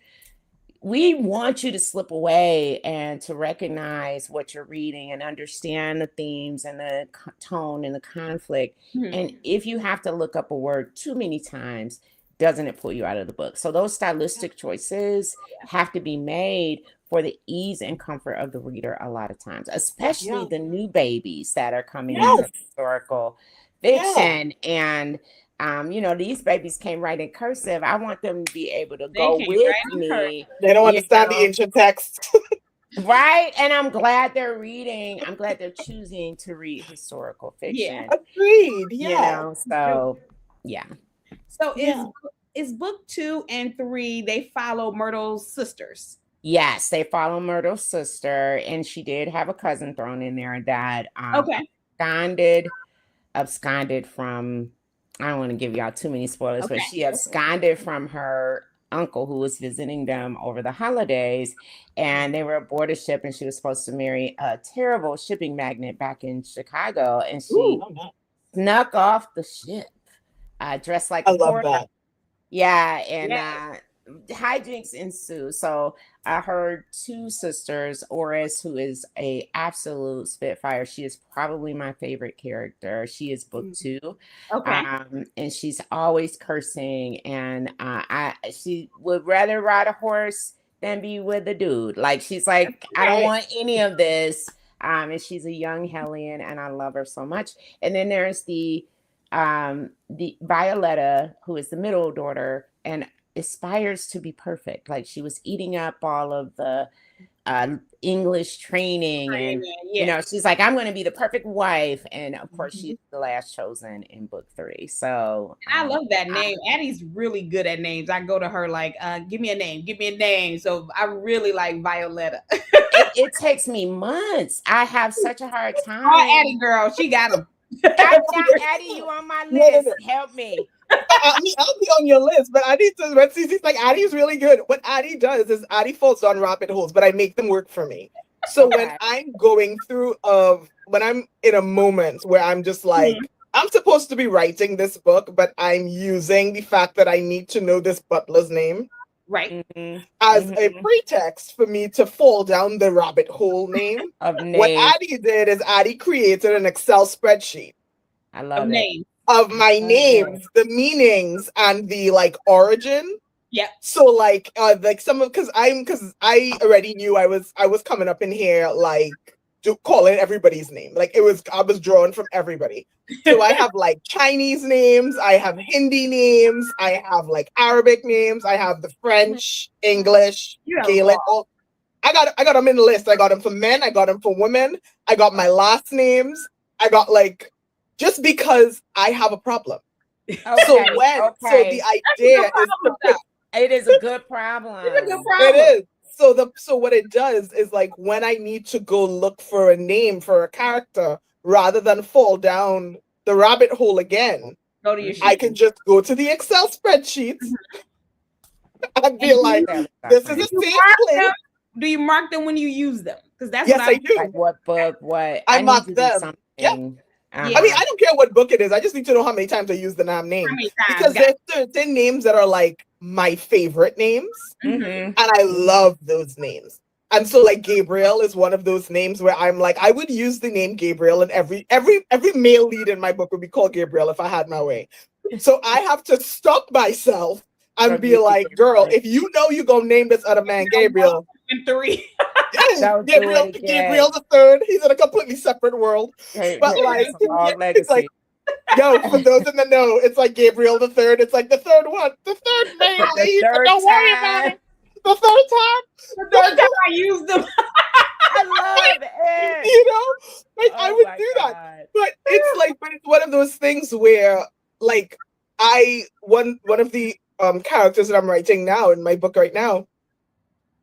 we want you to slip away and to recognize what you're reading and understand the themes and the tone and the conflict. Mm-hmm. And if you have to look up a word too many times, doesn't it pull you out of the book? So those stylistic choices have to be made for the ease and comfort of the reader a lot of times, especially the new babies that are coming into historical fiction. And, you know, these babies came right in cursive. I want them to be able to go with me. They don't understand the ancient text. Right. And I'm glad they're choosing to read historical fiction. Agreed. You know, so, So is book 2 and 3, they follow Myrtle's sisters? Yes, they follow Myrtle's sister, and she did have a cousin thrown in there that absconded from, I don't want to give y'all too many spoilers, but she absconded from her uncle who was visiting them over the holidays, and they were aboard a ship, and she was supposed to marry a terrible shipping magnate back in Chicago, and she snuck off the ship, dressed like a love that. Yeah, and hijinks ensue. So I heard 2 sisters, Oris, who is a absolute spitfire. She is probably my favorite character. She is book 2. And she's always cursing, and she would rather ride a horse than be with a dude. Like, she's like, I don't want any of this. And she's a young Hellion, and I love her so much. And then there's the Violetta, who is the middle daughter, and aspires to be perfect. Like, she was eating up all of the English training, and you know, she's like, I'm going to be the perfect wife, and of course she's the last chosen in book 3. So I love that name. Addie's really good at names. I go to her like, give me a name. So I really like Violetta. it takes me months. I have such a hard time. Oh, Addie girl, she got them. Addie, you on my list. Help me. I'll be on your list, but I need to. It's like Addie's really good. What Addie does is Addie falls down rabbit holes, but I make them work for me. So when I'm going through when I'm in a moment where I'm just like, I'm supposed to be writing this book, but I'm using the fact that I need to know this butler's name, as a pretext for me to fall down the rabbit hole name. What Addie did is Addie created an Excel spreadsheet. I love names. of my names, the meanings and the like origin. Yeah. So like some of because I already knew I was coming up in here like calling everybody's name. Like I was drawn from everybody. So I have like Chinese names, I have Hindi names, I have like Arabic names, I have the French, English, Gaelic. I got them in the list. I got them for men, I got them for women, I got my last names, I got like just because I have a problem. Okay, so the idea is to it is a good problem. It's a good problem. It is. So what it does is like when I need to go look for a name for a character, rather than fall down the rabbit hole again, go to your I can just go to the Excel spreadsheets and be like, this is a safe place. Do you mark them when you use them? Because that's yes, what I do. Like what book? What I mark them. Yeah. I mean, I don't care what book it is. I just need to know how many times I use the damn name. Because there's certain names that are like my favorite names. And I love those names. And so like Gabriel is one of those names where I'm like, I would use the name Gabriel, and every male lead in my book would be called Gabriel if I had my way. So I have to stop myself and be like, girl, if you know you're gonna name this other man Gabriel. In 3. Gabriel the third. He's in a completely separate world. But like, it's like, yo, for those in the know, it's like Gabriel the third. It's like the third one, the third male lead. Don't worry about it. The third time I use them. I love it. You know, like I would do that. But it's one of those things where like one of the characters that I'm writing now in my book right now,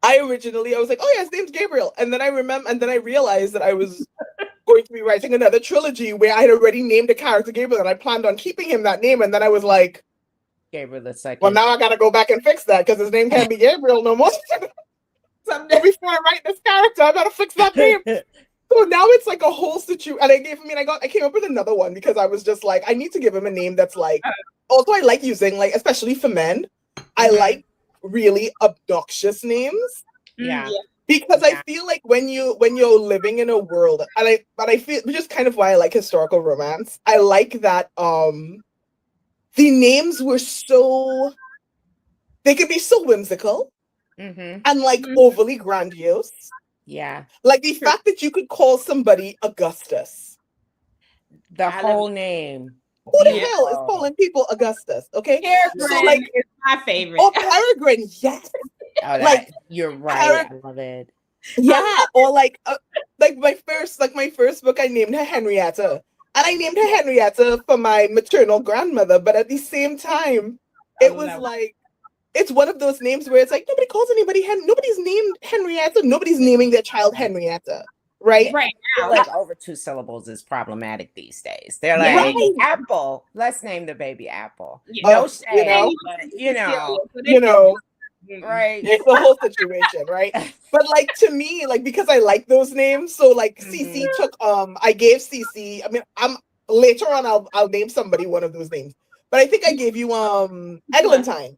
I was like, oh yeah, his name's Gabriel. And then I realized that I was going to be writing another trilogy where I had already named a character Gabriel, and I planned on keeping him that name. And then I was like, Gabriel the second. well, now I gotta go back and fix that because his name can't be Gabriel no more. Someday before I write this character, I gotta fix that name. So now it's like a whole situation. And I came up with another one because I was just like, I need to give him a name that's like, also I like using, like, especially for men, I like really obnoxious names. Yeah. Because I feel like when you're living in a world, but I feel, which is kind of why I like historical romance, I like that the names were they could be so whimsical and like overly grandiose. Yeah. Like the fact that you could call somebody Augustus. The whole name. Who the hell is calling people Augustus? Okay. So like it's my favorite. Or Peregrine, yes. Oh, like you're right. I love it. Yeah. Or like my first book, I named her Henrietta. And I named her Henrietta for my maternal grandmother, but at the same time, it was like, it's one of those names where it's like nobody calls anybody nobody's named Henrietta. Nobody's naming their child Henrietta, right? Right now, like over 2 syllables is problematic these days. They're like Apple. Let's name the baby Apple. No shade, but you know, right? It's the whole situation, right? But like to me, like because I like those names, so like Cece took I gave Cece. I mean, I'm later on I'll name somebody one of those names, but I think I gave you Eglantine.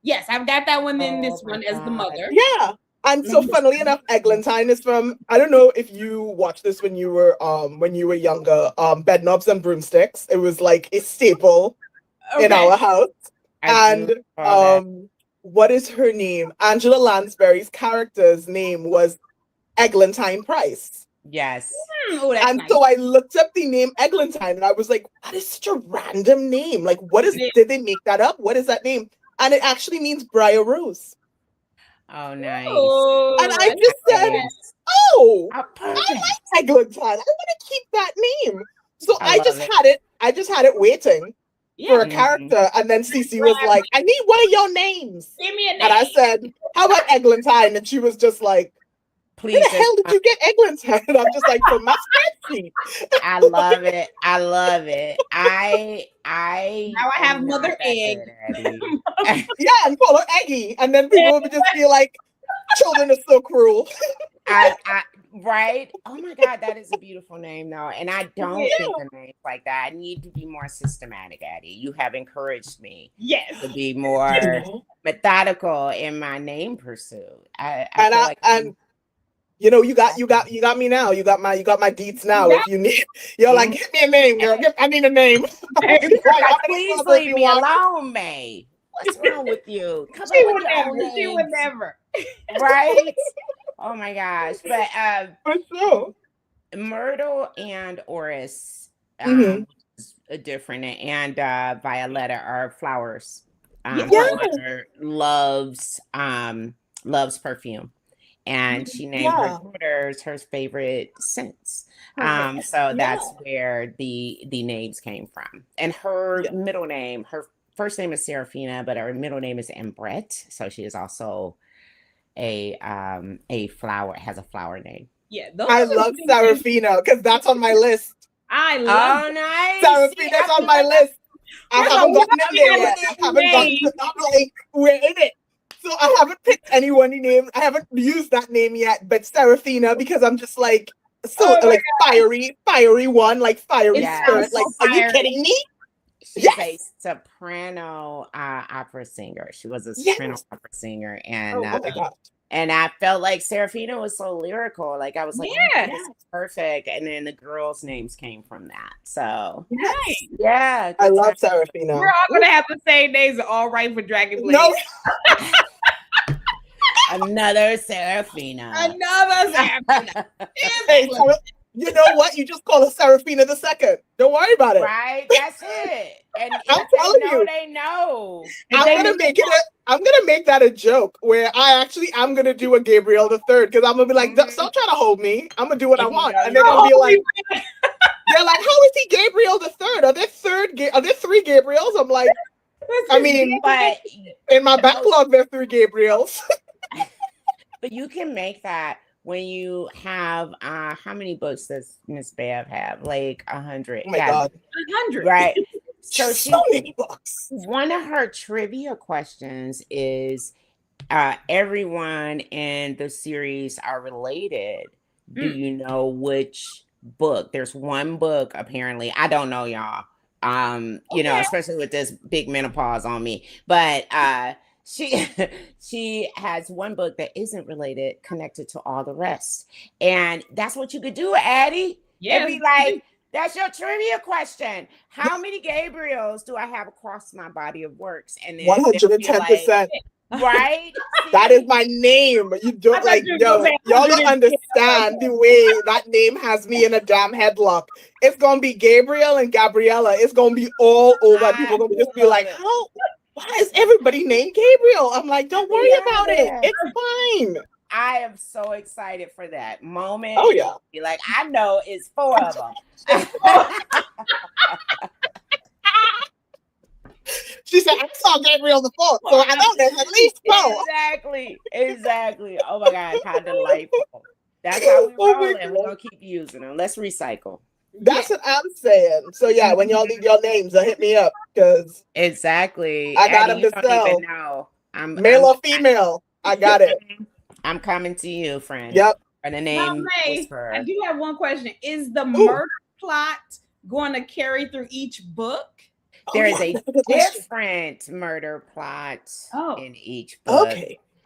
Yes, I've got that one in this one as the mother. Yeah. And so funnily enough, Eglantine is from, I don't know if you watched this when you were younger, Bed Knobs and Broomsticks. It was like a staple in our house. And what is her name? Angela Lansbury's character's name was Eglantine Price. Yes. And so I looked up the name Eglantine and I was like, that is such a random name. Like, did they make that up? What is that name? And it actually means Briar Rose. Oh, nice. And I just said, I like Eglantine. I want to keep that name. So I just had it waiting for a character. And then Cece was like, I need one of your names. Give me a name. And I said, how about Eglantine? And she was just like, please. Where the hell did you get Eglantine? And I'm just like, from my spreadsheet. I love it. I love it. Now I have Mother Egg. Yeah, and call her Eggy. And then people would just be like, children are so cruel. Right? Oh my God, that is a beautiful name though. And I don't think of names like that. I need to be more systematic, Addie. You have encouraged me to be more methodical in my name pursuit. You know, you got me now. You got my deets now. If you need, you're like, give me a name, girl. I need a name. Like, please leave me alone, Mae. What's wrong with you? Come She up would with your own never. She would names. never. Right? Oh my gosh. But For sure. Myrtle and Oris is different, and Violetta are flowers. Myrtle loves perfume, and she named her daughters her favorite scents. So that's where the names came from. And her middle name, her first name is Serafina, but her middle name is Ambrette. So she is also a flower, has a flower name. Yeah, I love Serafina because that's on my list. I love nice. Serafina's on my list. I haven't gotten in there yet. I haven't gotten to, I'm like, we're in it. So I haven't picked anyone named. I haven't used that name yet, but Serafina, because I'm just like like fiery one, like fiery spirit. Like, are you kidding me? She's a soprano opera singer. She was a soprano opera singer, and and I felt like Serafina was so lyrical. Like I was like, oh, this is perfect. And then the girls' names came from that. So yeah, I love Serafina. We're all gonna have the same names. All right for Dragon Blade. No. Another Serafina. Hey, you know what? You just call her Serafina the second. Don't worry about it. Right? That's it. And I'm telling you, they know. I'm gonna make that a joke where I'm gonna do a Gabriel the Third because I'm gonna be like, don't try to hold me. I'm gonna do what I want, and they're gonna be like, they're like, how is he Gabriel the Third? Are there three Gabriels? I'm like, I mean, but in my backlog there are 3 Gabriels. But you can make that when you have how many books does Miss Bev have? Like 100. Oh my God. 100. Right. So many books. One of her trivia questions is everyone in the series are related. Do you know which book? There's one book apparently. I don't know, y'all. You know, especially with this big menopause on me. But she has one book that isn't related, connected to all the rest. And that's what you could do, Addie. Yeah. It'd be like, that's your trivia question. How many Gabriels do I have across my body of works? And then 110%. Right? That is my name. You don't like, y'all don't understand the way that name has me in a damn headlock. It's gonna be Gabriel and Gabriella. It's gonna be all over. People gonna just be like, how? Why is everybody named Gabriel? I'm like, don't worry about it. It's fine. I am so excited for that moment. Oh yeah. Be like, I know it's 4 of them. She said, I saw Gabriel the 4th, so I know there's at least 4. Exactly. Oh my God, how delightful. That's how we roll, and we're gonna keep using them. Let's recycle. That's what I'm saying. So yeah, when y'all leave your names, hit me up because exactly. I got them to sell. Even know. Male or female, I got it. I'm coming to you, friend. Yep. And the name. I do have one question. Is the murder plot going to carry through each book? There is a different murder plot in each book.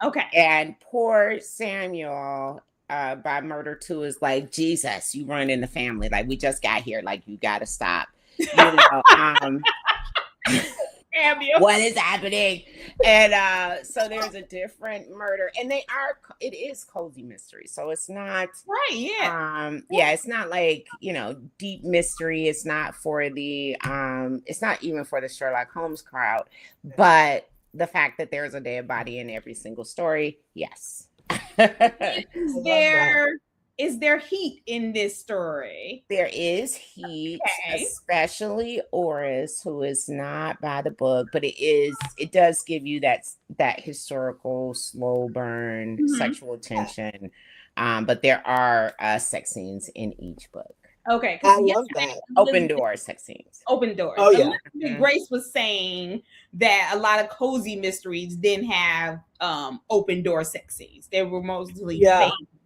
Okay. And poor Samuel by Murder 2 is like, Jesus, you run in the family. Like, we just got here. Like, you got to stop. You know, what is happening? And so there's a different murder, and it is cozy mystery, so it's not it's not like, you know, deep mystery. It's not for the it's not even for the Sherlock Holmes crowd, but the fact that there's a dead body in every single story, yes. Is there heat in this story? There is heat, especially Oris, who is not by the book, but it does give you that historical slow burn sexual tension. But there are sex scenes in each book. Okay, I love that. Open door sex scenes. Open doors. Oh yeah. Grace was saying that a lot of cozy mysteries didn't have open door sex scenes. They were mostly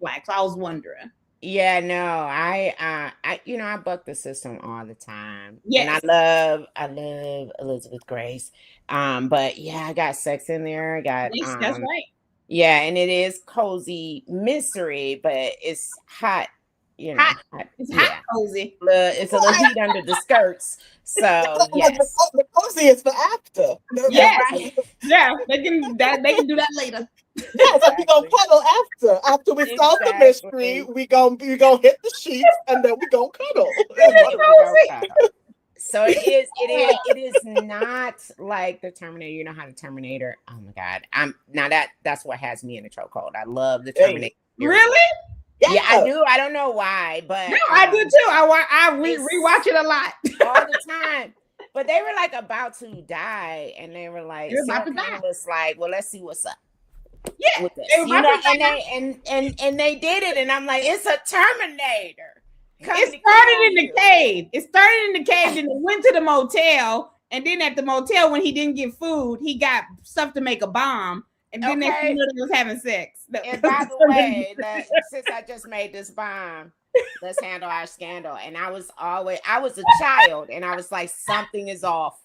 black. So I was wondering. Yeah, no, I buck the system all the time. Yes. And I love Elizabeth Grace. But yeah, I got sex in there. I got that's right. Yeah, and it is cozy mystery, but it's hot, Hot. hot. It's hot Yeah. cozy. It's a little heat under the skirts. So yes. The cozy is for after. Yeah, Right. yeah, they can do that later. Yes, and we gonna Exactly. cuddle after. After we solve the mystery, we gonna hit the sheets and then we gonna cuddle. Here we go, cuddle. So it is not like the Terminator. You know how the Terminator, oh my God. That's what has me in a chokehold. I love the Terminator. Really? Yeah, I do. I don't know why, but no, I do too. I rewatch it a lot. all the time. But they were like about to die, and they were like, Sarah Connor was like, well, let's see what's up. Yeah, with this. And they did it, and I'm like, it's a Terminator. It started in the cave. It started in the cave, and it went to the motel. And then at the motel, when he didn't get food, he got stuff to make a bomb. And then they was having sex. And by the way, since I just made this bomb, let's handle our scandal. And I was a child, and I was like, something is off.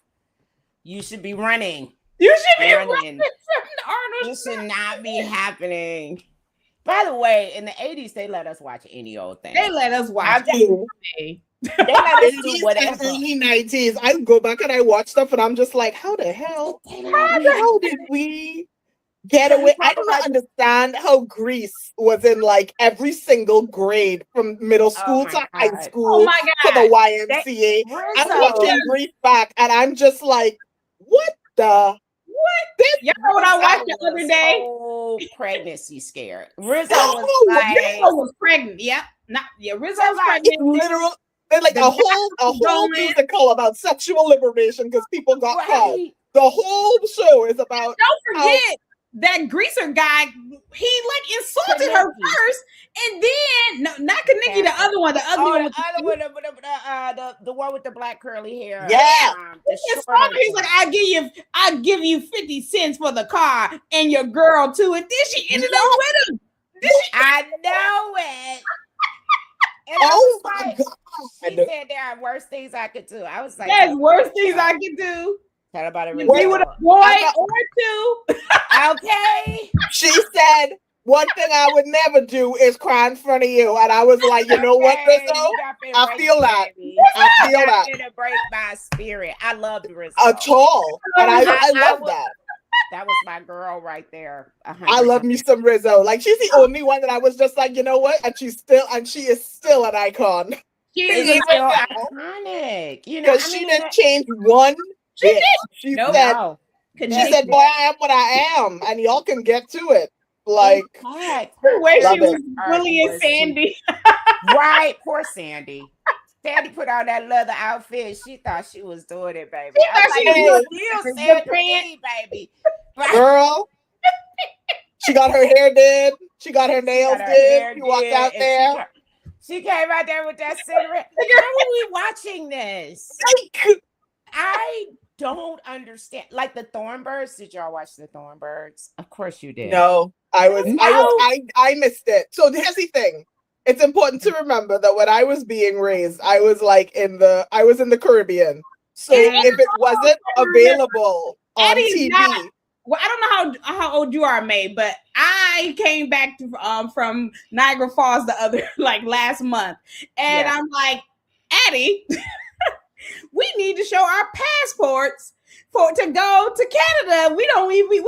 You should be running. You should be running from the Arnold. This should not be happening. By the way, in the 80s, they let us watch any old thing. They let us watch anything. They let us do whatever. Early 90s, I go back and I watch stuff, and I'm just like, how the hell did we get away? I don't understand how Grease was in like every single grade from middle school to high school to the YMCA. I'm watching Grease back, and I'm just like, what the? You know what I watched the other day? Oh, pregnancy scare. Rizzo was pregnant. Yep. Rizzo was pregnant. It's literal. There's like a whole musical about sexual liberation because people got caught. The whole show is about. Don't forget that greaser guy. He like insulted her first, and then not Kaneki, the other one, the one with the black curly hair. Yeah, he's like, I'll give you 50 cents for the car and your girl too, and then she ended up with him. I know it. And my God. She said there are worse things I could do. I was like, there's worse things I could do. Tell about it. Be with a boy or two. Okay. She said, one thing I would never do is cry in front of you. And I was like, you know what, Rizzo? I feel that. I feel that. It's gonna break my spirit. I love Rizzo. At all. And I love that. That was my girl right there. I love me some Rizzo. Like, she's the only one that I was just like, you know what? And she is still an icon. She is still iconic. You know, because she didn't change one bit. She said, boy, I am what I am. And y'all can get to it. Like, the way she was bullying Sandy. Right, poor Sandy. Sandy put on that leather outfit. She thought she was doing it, baby. Baby. Girl, she got her hair did. She got her nails did. She walked out there. She came out there with that cigarette. How are we watching this? I don't understand. Like the Thornbirds. Did y'all watch the Thornbirds? Of course you did. No, I missed it. So here's the thing. It's important to remember that when I was being raised, I was in the Caribbean. So if it wasn't available on TV. Well, I don't know how old you are, Mae, but I came back from Niagara Falls last month. And I'm like, Addie, we need to show our passports to go to Canada. We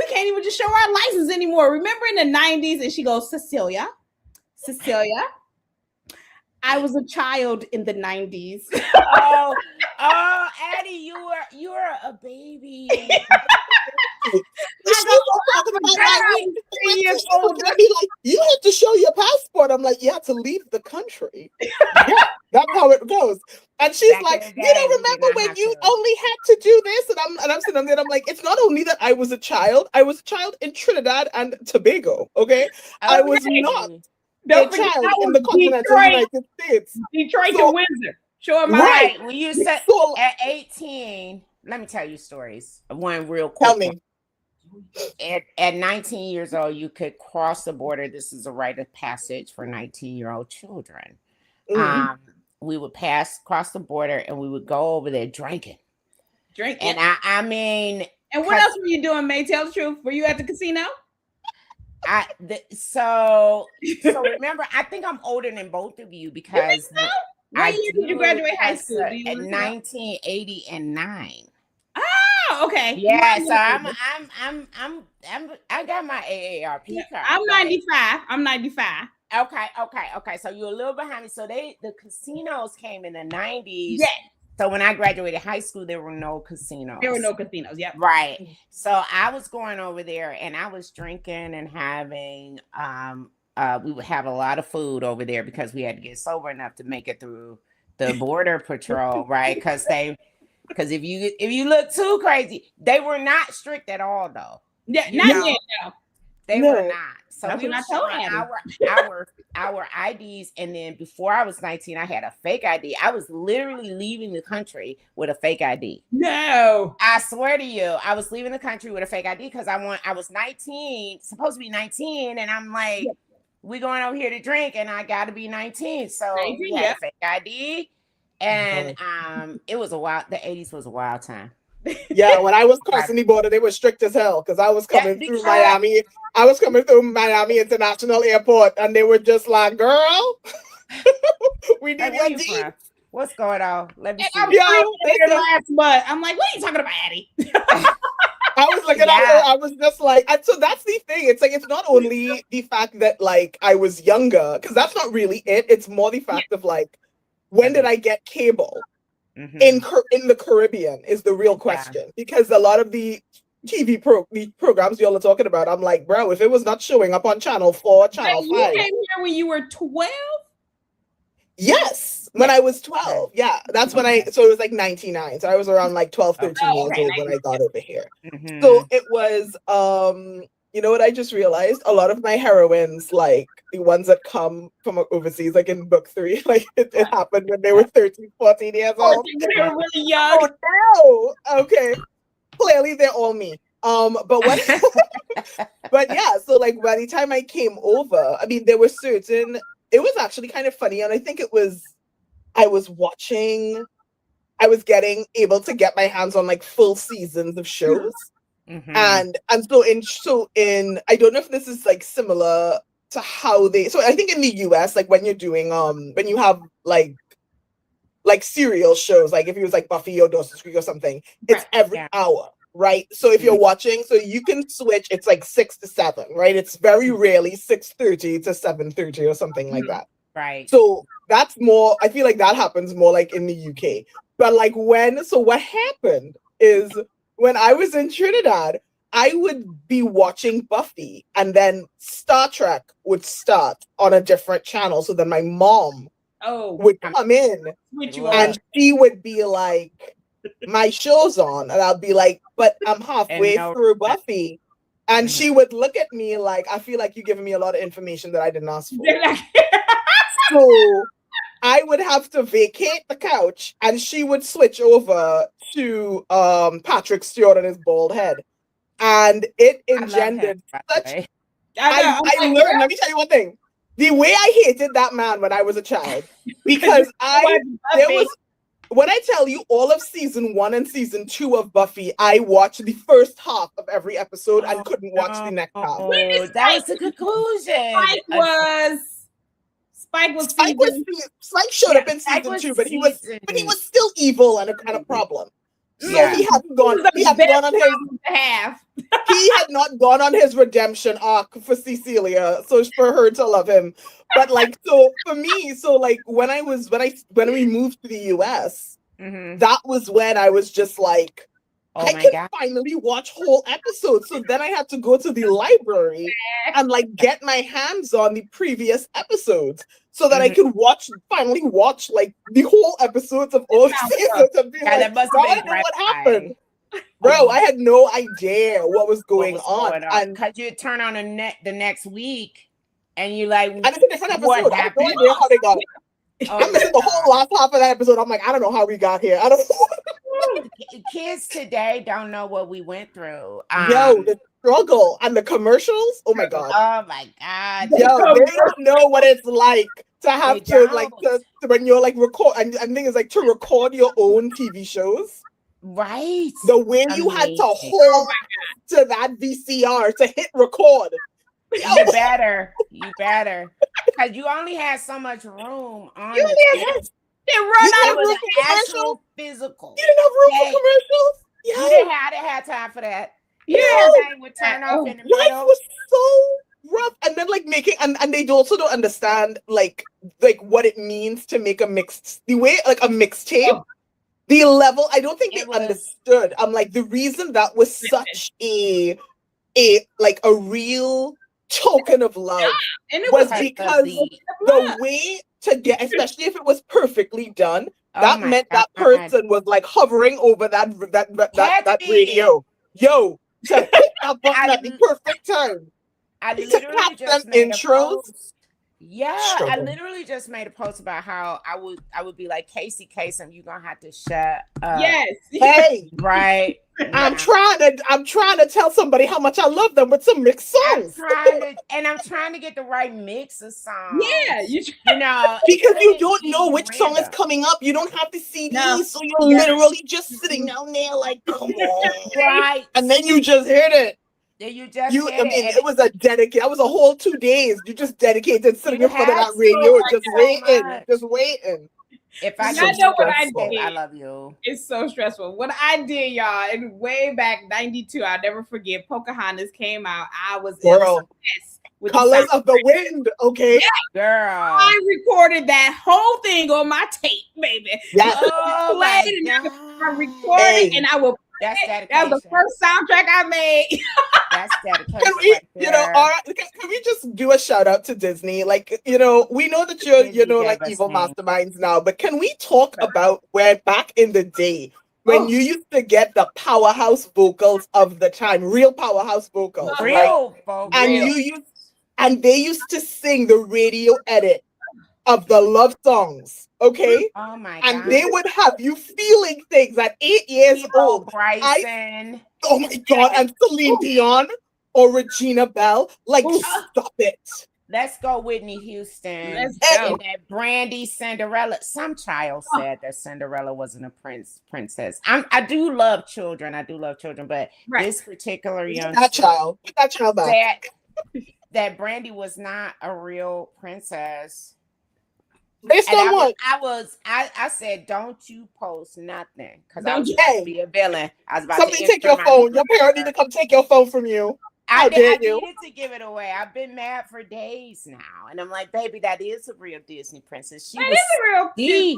can't even just show our license anymore. Remember in the 90s? And she goes, Cecilia, I was a child in the 90s. Oh, Addie, you were a baby. You have to show your passport. I'm like, you have to leave the country. Yeah, that's how it goes. And she's like, you don't remember when you only had to do this? And I'm sitting there. I'm like, it's not only that I was a child in Trinidad and Tobago. Okay, I was not a child in the continental United States. Detroit to Windsor. Sure, right. When you said at 18, let me tell you stories. One real quick. Tell me. At 19 years old, you could cross the border. This is a rite of passage for 19-year-old children. Mm-hmm. We would cross the border, and we would go over there drinking. And I mean, and what else were you doing, Mae? Tell the truth. Were you at the casino? So remember, I think I'm older than both of you because what year did you graduate high school? Do you at 1989. Oh, okay. Yeah, so I got my AARP card. I'm 95. I'm 95. Okay. So you're a little behind me. So the casinos came in the 90s. Yes. So when I graduated high school, there were no casinos. There were no casinos. Yep. Right. So I was going over there and I was drinking and having we would have a lot of food over there because we had to get sober enough to make it through the border patrol, right? Because if you look too crazy, they were not strict at all though. Yeah, not yet, no. They were not. So That's we were showing our IDs, and then before I was 19, I had a fake ID. I was literally leaving the country with a fake ID. No, I swear to you, I was leaving the country with a fake ID because I was 19, supposed to be 19, and I'm like, we going over here to drink, and I got to be 19, so we had a fake ID, and it was the 80s was a wild time. Yeah, when I was crossing the border, they were strict as hell because I was coming through Miami. I was coming through Miami International Airport, and they were just like, "Girl, we need your D." What's going on? Let me see. Last month, I'm like, "What are you talking about, Addie?" I was looking at her. I was just like, and so that's the thing. It's like it's not only the fact that like I was younger, because that's not really it. It's more the fact of like, when did I get cable? In the Caribbean is the real question, because a lot of the TV programs y'all are talking about, I'm like, bro, if it was not showing up on Channel 4, Channel 5. You came here when you were 12? Yes, when I was 12. Yeah, that's when so it was like 99. So I was around like 12, 13 years old when I got over here. So it was, you know what I just realized? A lot of my heroines, like the ones that come from overseas, like in book 3, like it happened when they were 13, 14 years old. They were really young. Oh no. Okay. Clearly they're all me. But yeah, so like by the time I came over, I mean, there were certain, it was actually kind of funny. And I think I was getting able to get my hands on like full seasons of shows. And so in I don't know if this is like similar to how so I think in the US, like when you're doing when you have like serial shows, like if it was like Buffy or Dawson's Creek or something, it's every hour, right? So if you're watching, so you can switch, it's like 6 to 7, right? It's very rarely 6:30 to 7:30 or something like that. Right. So that's more, I feel like that happens more like in the UK. But like what happened is, when I was in Trinidad, I would be watching Buffy and then Star Trek would start on a different channel. So then my mom would come in and she would be like, my show's on. And I'll be like, but I'm halfway through Buffy. And she would look at me like, I feel like you're giving me a lot of information that I didn't ask for. So I would have to vacate the couch and she would switch over to Patrick Stewart and his bald head. And it engendered such... I learned, let me tell you one thing. The way I hated that man when I was a child, because when I tell you all of season 1 and season 2 of Buffy, I watched the first half of every episode and couldn't watch the next half. That was the conclusion. Spike showed up in season 2, but he was still evil and a kind of problem. So he hadn't gone on his redemption arc for Cecilia, so for her to love him. But like, so for me, so like when we moved to the US, that was when I was just like, I could finally watch whole episodes. So then I had to go to the library and like get my hands on the previous episodes so that I could finally watch like the whole episodes of all the seasons and be like, what happened? Bro, I had no idea what was going on. And because you turn on the next week and you're like, and it's a different episode. I have no idea how they got it. I'm missing the whole last half of that episode. I'm like, I don't know how we got here. I don't know. Kids today don't know what we went through. Yo, the struggle and the commercials. Oh my god. Oh my god. Yo, they don't know what it's like to have to when you're like record. And the thing is like to record your own TV shows. Right. The way you had to hold to that VCR to hit record. You better. You better. Because you only had so much room on You the didn't tape. have, They you run didn't out have of room was for commercials. actual physical. You didn't have room Hey, for commercials. you Yo, didn't have time for that. Yeah. Everything would turn off in the life middle. was so rough. And then like making and they also don't understand like what it means to make a mixed the way like a mixtape. Oh. The level, I don't think It they was- understood. I'm like, the reason that was such a like a real token of love And it was was because the way to get, especially if it was perfectly done, that my meant that God. person was like hovering over that Had to be. radio. Yo, to hit that button I- at the perfect time. I To literally catch just them made intros. a post. Yeah, I Struggle. literally just made a post about how I would be like, Casey Kasem, you're gonna have to shut up. yes. Hey, Right. I'm now. trying to tell somebody how much I love them with some mixed I'm songs. trying to get the right mix of songs. Yeah, you know, Because you couldn't don't be know which song is random. coming up. You don't have the CD, No. so you're literally just sitting down there like, come on. Right. And then you just hit it. Yeah, you just I hit mean, it. it was a dedicate. That was a whole 2 days. You just dedicated sitting You in front of had that to, radio, like, just so waiting, much. just waiting. If I So could know what I stressful. did. I love you. It's so stressful. What I did, y'all, and way back 92, I'll never forget, Pocahontas came out. I was Girl, obsessed with Colors the of the Wind, okay? Girl. I recorded that whole thing on my tape, baby. Yes. Oh Played my and God. I recorded Hey. and I will. That's That dedication. was the first soundtrack I made. That's dedication. Can we, right you know, there. all right, can we just do a shout out to Disney? Like, you know, we know that you're, Disney like gave us evil things. masterminds now, but can we talk about where back in the day when you used to get the powerhouse vocals of the time, real powerhouse vocals, right? Real folks. And they used to sing the radio edit of the love songs, okay? Oh my And God. they would have you feeling things at 8 years old. Bryson. Oh my God, and Celine Dion or Regina Bell. Like, stop it. Let's go Whitney Houston. Let's go. And that Brandy Cinderella. Some child said that Cinderella wasn't a princess. I do love children. But this particular young that child back. that Brandy was not a real princess. Based on what? I said, don't you post nothing. Because I was you about to be a villain. I was about Somebody to take your phone. Your parent need to come take your phone from you. I needed to give it away. I've been mad for days now. And I'm like, baby, that is a real Disney princess. She was a real Disney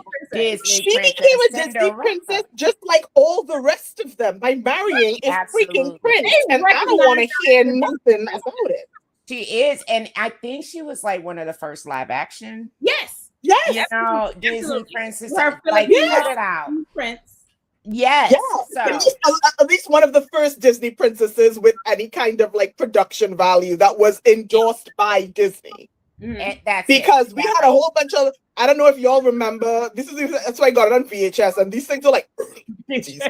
She princess. became a Disney princess just like all the rest of them by marrying a freaking prince. And I don't want to hear nothing about it. She is. And I think she was like one of the first live action. Yes. You know, Disney princess. Like, cut it out. Prince. Yes. So. At least one of the first Disney princesses with any kind of like production value that was endorsed by Disney. Because we had a whole bunch of, I don't know if y'all remember, that's why I got it on VHS, and these things are like,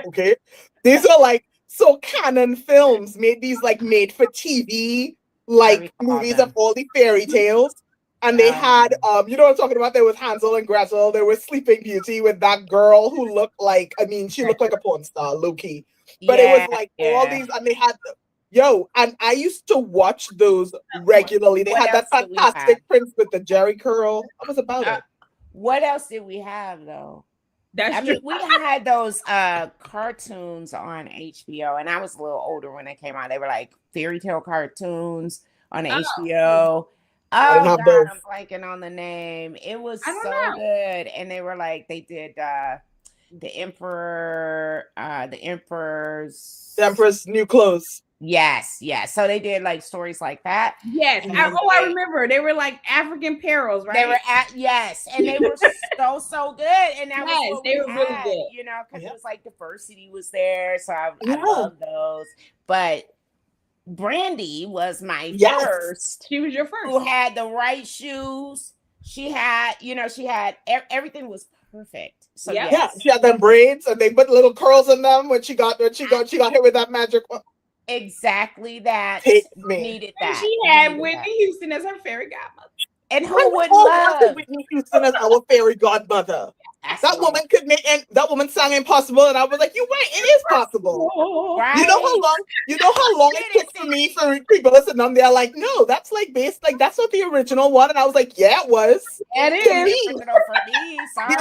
okay? These are like, so Canon Films made these like made for TV, like movies of all the fairy tales. And they had, you know what I'm talking about? There was Hansel and Gretel. There was Sleeping Beauty with that girl who looked like, she looked like a porn star, low-key. But it was like all these, and they had, and I used to watch those regularly. They had that fantastic prince with the Jerry curl. I was about it. What else did we have, though? I mean, we had those cartoons on HBO, and I was a little older when they came out. They were like fairy tale cartoons on HBO. Oh God, I'm blanking on the name. It was so good, and they were like they did the Emperor's New Clothes. Yes. So they did like stories like that. Yes. I remember. They were like African perils, right? They were and they were so good. And that was what they were really good. You know, because it was like diversity was there. So I love those. But Brandy was my first. She was your first. Who had the right shoes. She had everything was perfect. So she had them braids and they put little curls in them when she got hit with that magic one. Exactly that. Needed that. And she had Whitney Houston as her fairy godmother. And who would love Whitney Houston as our fairy godmother? That woman could make, and that woman sang Impossible, and I was like, "You're right, it is possible." Right. You know how long it took for me for people listening on there, like, no, that's like based, like that's not the original one, and I was like, yeah, it was. It is original for me. Sorry.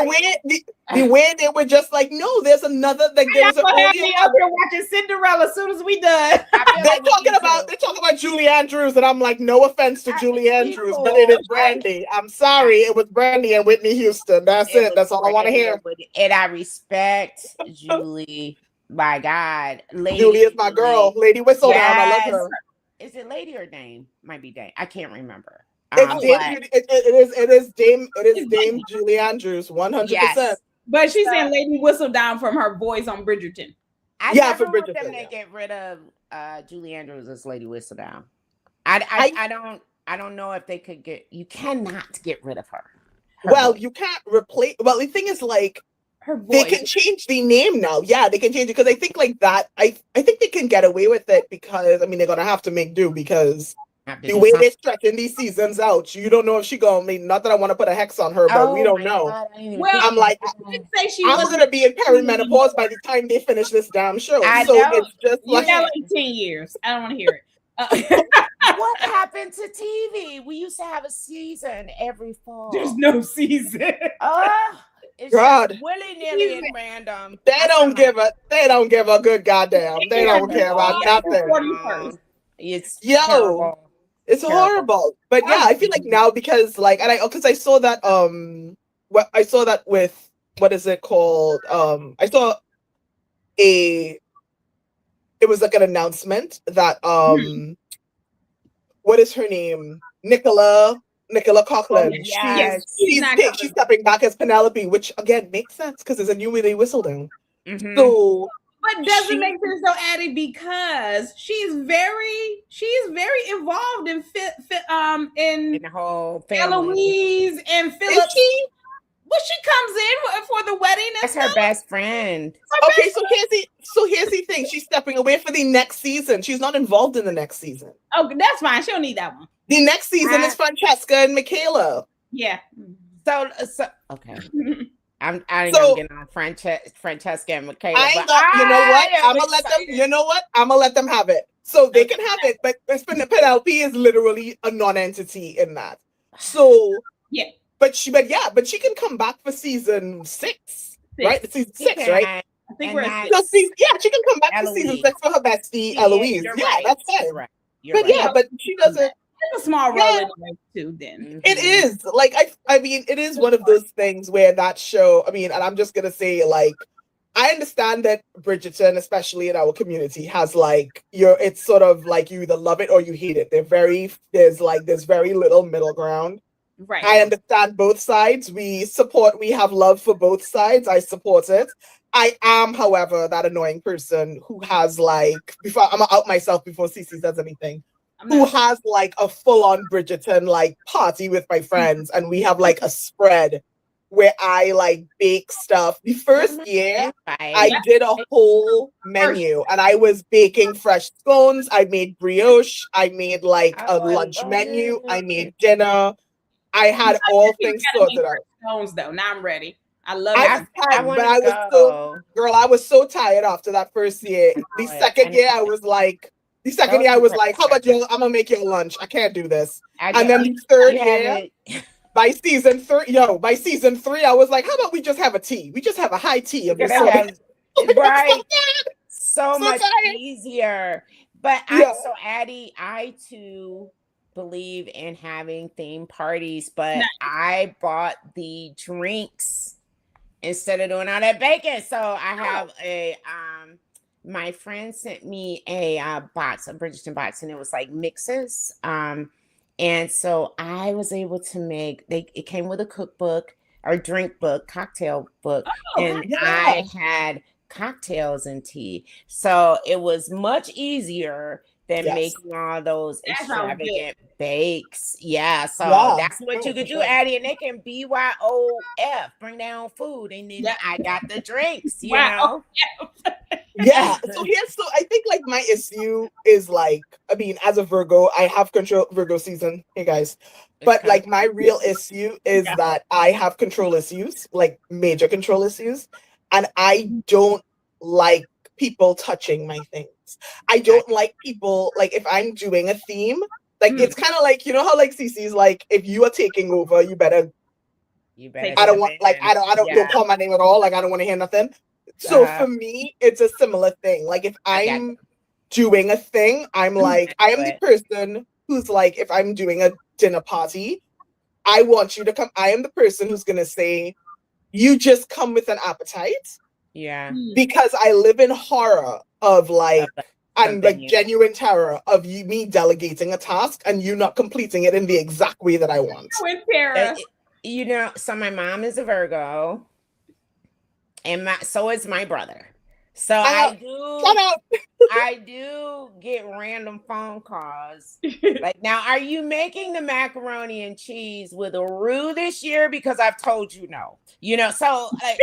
The way they were just like, no, there's another, like there was an audio up here watching Cinderella as soon as we done. They're talking about Julie Andrews, and I'm like, no offense to Julie Andrews, but it is Brandy. I'm sorry, it was Brandy and Whitney Houston. That's it. That's all I want to hear. And I respect Julie. My God, Julie is my girl. Lady Whistledown. I love her. Is it Lady or Dame? Might be Dame. I can't remember. It is Dame Julie Andrews, 100%. But she's saying Lady Whistledown from her voice on Bridgerton. I never want them to get rid of Julie Andrews as Lady Whistledown. I don't know if they could get. You cannot get rid of her. Well, you can't replace. Well, the thing is, like, they can change the name now. Yeah, they can change it because I think like that. I think they can get away with it because I mean they're gonna have to make do because the way they're stretching these seasons out, you don't know if she gonna mean. Not that I want to put a hex on her, but we don't know. God, I'm like, I'm gonna be in perimenopause by the time they finish this damn show. It's just like 10 years. I don't want to hear it. What happened to TV? We used to have a season every fall. There's no season. It's God, willy-nilly and random. They don't give a good goddamn. They don't care about nothing. It's terrible. It's horrible. But yeah, I feel like now because like, and I saw that I saw that with what is it called? I saw it was like an announcement that what is her name? Nicola Coughlan. She's stepping back as Penelope, which again makes sense because there's a new Lady Whistledown. So, but doesn't make sense though, Addie, because she's very involved in in the whole family. Eloise and Philip. Well, she comes in for the wedding. That's her best friend. Okay, so here's the thing. She's stepping away for the next season. She's not involved in the next season. Oh, that's fine. She don't need that one. The next season is Francesca and Michaela. Yeah. So okay. I'm getting on Francesca and Michaela. You know what? I'm gonna let them have it. So they can have it, but Penelope is literally a non-entity in that. So yeah. But she can come back for season 6. Right? Season 6, right? I think we're she can come back for season 6 for her bestie, Eloise. Right. That's fine. Right. But she doesn't. It's a small role anyway, too. Then it is like I mean, it is one of those things where that show. I mean, and I'm just gonna say, like, I understand that Bridgerton, especially in our community, has like it's sort of like you either love it or you hate it. There's very little middle ground. Right. I understand both sides. We have love for both sides. I support it. I am, however, that annoying person who has like, before I'm gonna out myself before Cece says anything, who has like a full-on Bridgerton like party with my friends, and we have like a spread where I like bake stuff. The first year I did a whole menu and I was baking fresh scones. I made brioche. I made like a lunch menu. I made dinner. I had all things sorted out. Scones though. Now I'm ready. I love it. I was so tired after that first year. The second year I was like, how about you? I'm gonna make your lunch. I can't do this. And then the third year, by season 3, I was like, how about we just have a tea? We just have a high tea. Right. So much easier. But so Addie, I too believe in having theme parties, but I bought the drinks instead of doing all that baking. So I have my friend sent me a box, a Bridgerton box, and it was like mixes. And so I was able to make, it came with a cookbook or drink book, cocktail book, I had cocktails and tea. So it was much easier than making all those extravagant bakes. Yeah, so that's what you could do, Addie, and they can BYOF, bring their own food, and then I got the drinks, you know? Yeah. So I think like my issue is like, I mean, as a Virgo, I have control Virgo season. Hey guys. But like my real issue is that I have control issues, like major control issues. And I don't like people touching my things. I don't like people, like if I'm doing a theme, like it's kind of like, you know how like Cece's like, if you are taking over, you better I don't want like don't call my name at all. Like I don't want to hear nothing. So for me, it's a similar thing. Like if I'm doing a thing, I'm like, I am the person who's like, if I'm doing a dinner party, I want you to come. I am the person who's gonna say, you just come with an appetite. Yeah. Because I live in horror of like and like genuine terror of me delegating a task and you not completing it in the exact way that I want. With terror. You know, so my mom is a Virgo, and so is my brother. So I do get random phone calls. Like, now, are you making the macaroni and cheese with a roux this year? Because I've told you no. You know, so like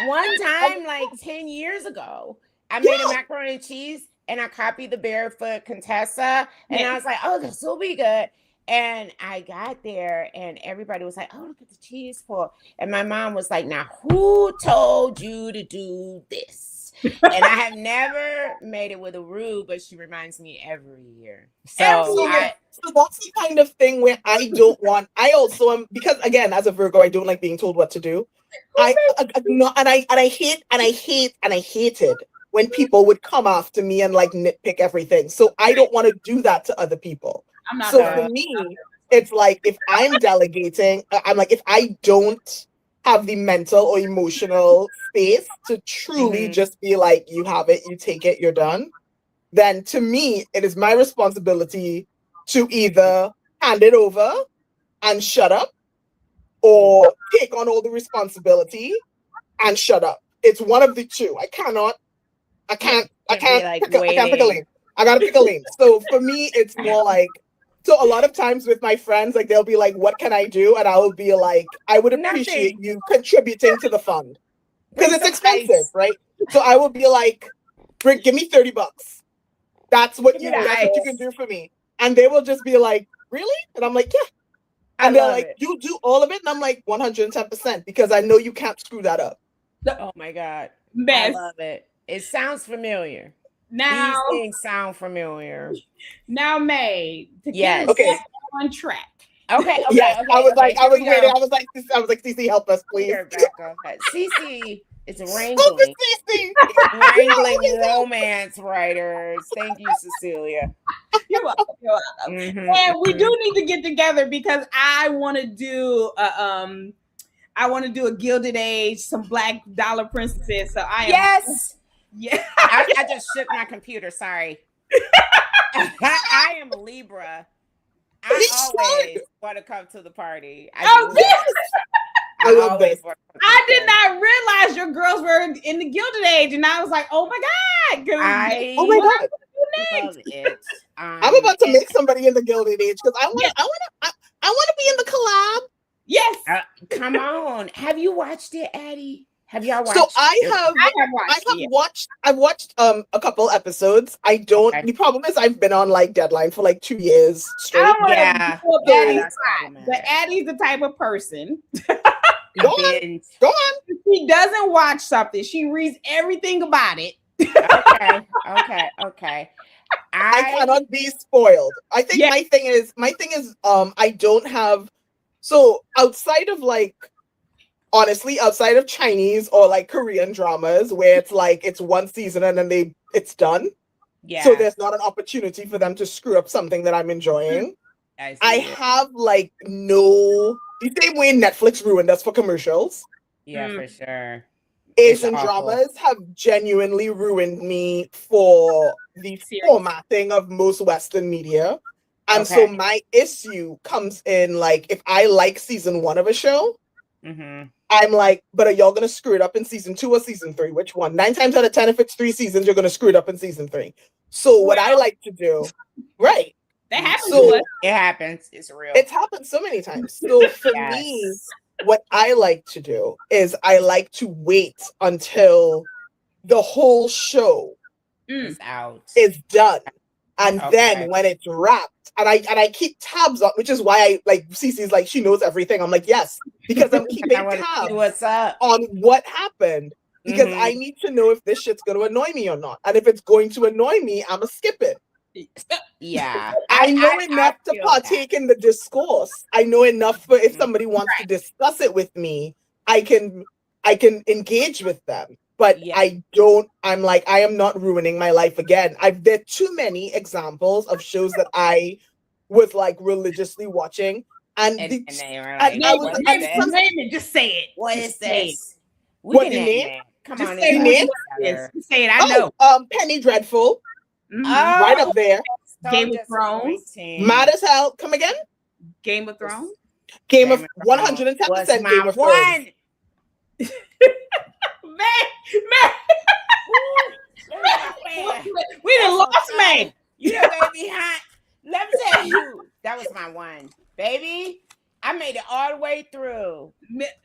one time, like 10 years ago, I made a macaroni and cheese and I copied the Barefoot Contessa, and I was like, oh, this will be good. And I got there and everybody was like, oh, look at the cheese pull. And my mom was like, now, who told you to do this? And I have never made it with a roux, but she reminds me every year. So that's the kind of thing where I don't want, I also am, because again, as a Virgo, I don't like being told what to do. I hated when people would come after me and like nitpick everything. So I don't want to do that to other people. So for me, it's like if I'm delegating, I'm like, if I don't have the mental or emotional space to truly just be like, you have it, you take it, you're done, then to me, it is my responsibility to either hand it over and shut up or take on all the responsibility and shut up. It's one of the two. I can't pick a lane. I gotta pick a lane. So for me, it's more like, so a lot of times with my friends, like they'll be like, what can I do? And I will be like, I would appreciate you contributing to the fund. Because it's expensive, right? So I will be like, give me $30. That's what you can do for me. And they will just be like, really? And I'm like, yeah. And they're like, you do all of it? And I'm like, 110%, because I know you can't screw that up. Oh my God. I love it. It sounds familiar. These things sound familiar. Now, Mae, to get us back on track. Okay. I was like, Cece, help us, please. Cece is wrangling romance writers. Thank you, Cecilia. You're welcome. And we do need to get together because I want to do a Gilded Age, some Black Dollar Princesses. So I just shook my computer. Sorry. I am a Libra. I always want to come to the party. I love this. I did not realize your girls were in the Gilded Age, and I was like, "Oh my God!" Oh my God! Love it. I'm about to make somebody in the Gilded Age because I want to be in the collab. Yes. Come on. Have you watched it, Addie? Have y'all watched? So I've watched a couple episodes. I don't. The problem is I've been on like deadline for like 2 years straight. But Addie's the type of person. Go on. She doesn't watch something. She reads everything about it. Okay. I cannot be spoiled. I think my thing is I don't have, so outside of like, honestly, outside of Chinese or like Korean dramas where it's like it's one season and then it's done. Yeah. So there's not an opportunity for them to screw up something that I'm enjoying. I have like the same way Netflix ruined us for commercials. Yeah, for sure. Asian dramas have genuinely ruined me for the formatting of most Western media. And so my issue comes in like, if I like season 1 of a show, I'm like, but are y'all going to screw it up in season 2 or season 3? Which one? 9 times out of 10, if it's 3 seasons, you're going to screw it up in season 3. So what I like to do, right. That happens to us. It happens. It's real. It's happened so many times. So for me, what I like to do is I like to wait until the whole show It's out. is done. And Okay. then when it's wrapped, and I keep tabs on, which is why I like Cece's like she knows everything. I'm like, yes, because I'm keeping I wanna see tabs what's up. on what happened. Because I need to know if this shit's gonna annoy me or not. And if it's going to annoy me, I'ma skip it. Yeah. I know enough to feel partake in the discourse. I know enough for if somebody wants to discuss it with me, I can engage with them. But I don't, I'm like, I am not ruining my life again. There are too many examples of shows that I was like religiously watching. And they were I like, was name it, just say it. what Just is say this? it. What the name? Come Just on, say name? Just say it. I know. Penny Dreadful. Mhm. Right up there. Game of Thrones. Mad as hell. Come again? Game of Thrones. Game of 110% Game of Thrones. Man. We done lost man. You know, baby, hot. Let me tell you, that was my one, baby. I made it all the way through.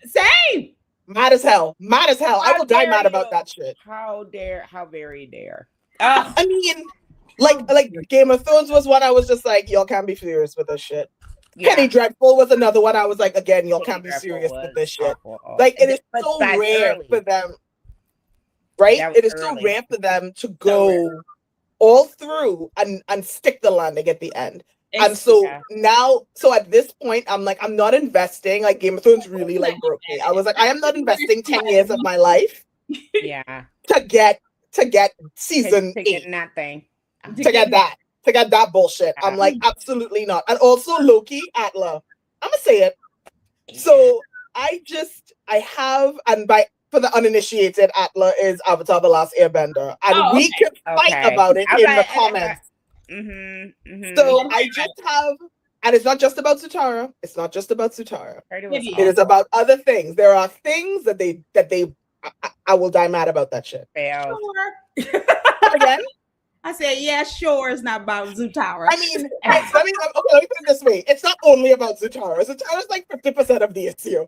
Same. Mad as hell. Mad as hell. I will die mad about that shit. How very dare. I mean, like Game of Thrones was one I was just like, y'all can't be serious with this shit. Yeah. Penny Dreadful was another one I was like, again, y'all can't be serious with this shit. Like, it is so rare for them, right? It is so rare for them to go all through and stick the landing at the end. And so now, so at this point, I'm like, I'm not investing. Like Game of Thrones really like broke me. I was like, I am not investing 10 years of my life. To get season 8. Get nothing. To get that bullshit. I'm like, absolutely not. And also Loki, Atla. I'm gonna say it. So I have, and for the uninitiated, Atla is Avatar: The Last Airbender. And we can fight about it in the comments. So I just have, and it's not just about Zutara. It's not just about Zutara. It is about other things. There are things that I will die mad about that shit. Sure. Again? I said, yeah, sure. It's not about Zutara. I mean, let me put it this way. It's not only about Zutara. Zutara's like 50% of the issue.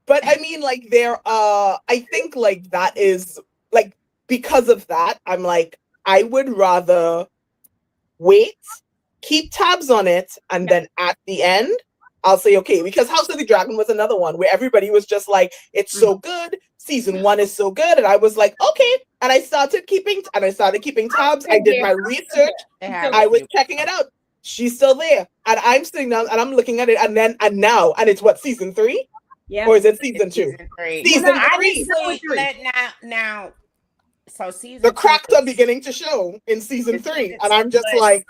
But I mean, like, I think like that is like, because of that, I'm like, I would rather wait, keep tabs on it, and then at the end, I'll say, okay, because House of the Dragon was another one where everybody was just like, it's so good. Season 1 is so good. And I was like, okay. And I started keeping tabs. I did my research. I was checking it out. She's still there. And I'm sitting down and I'm looking at it. And now, it's what, season 3? Yeah. Or is it season 2? Season 3. Now, so season the cracks are beginning to show in season 3. And I'm just like,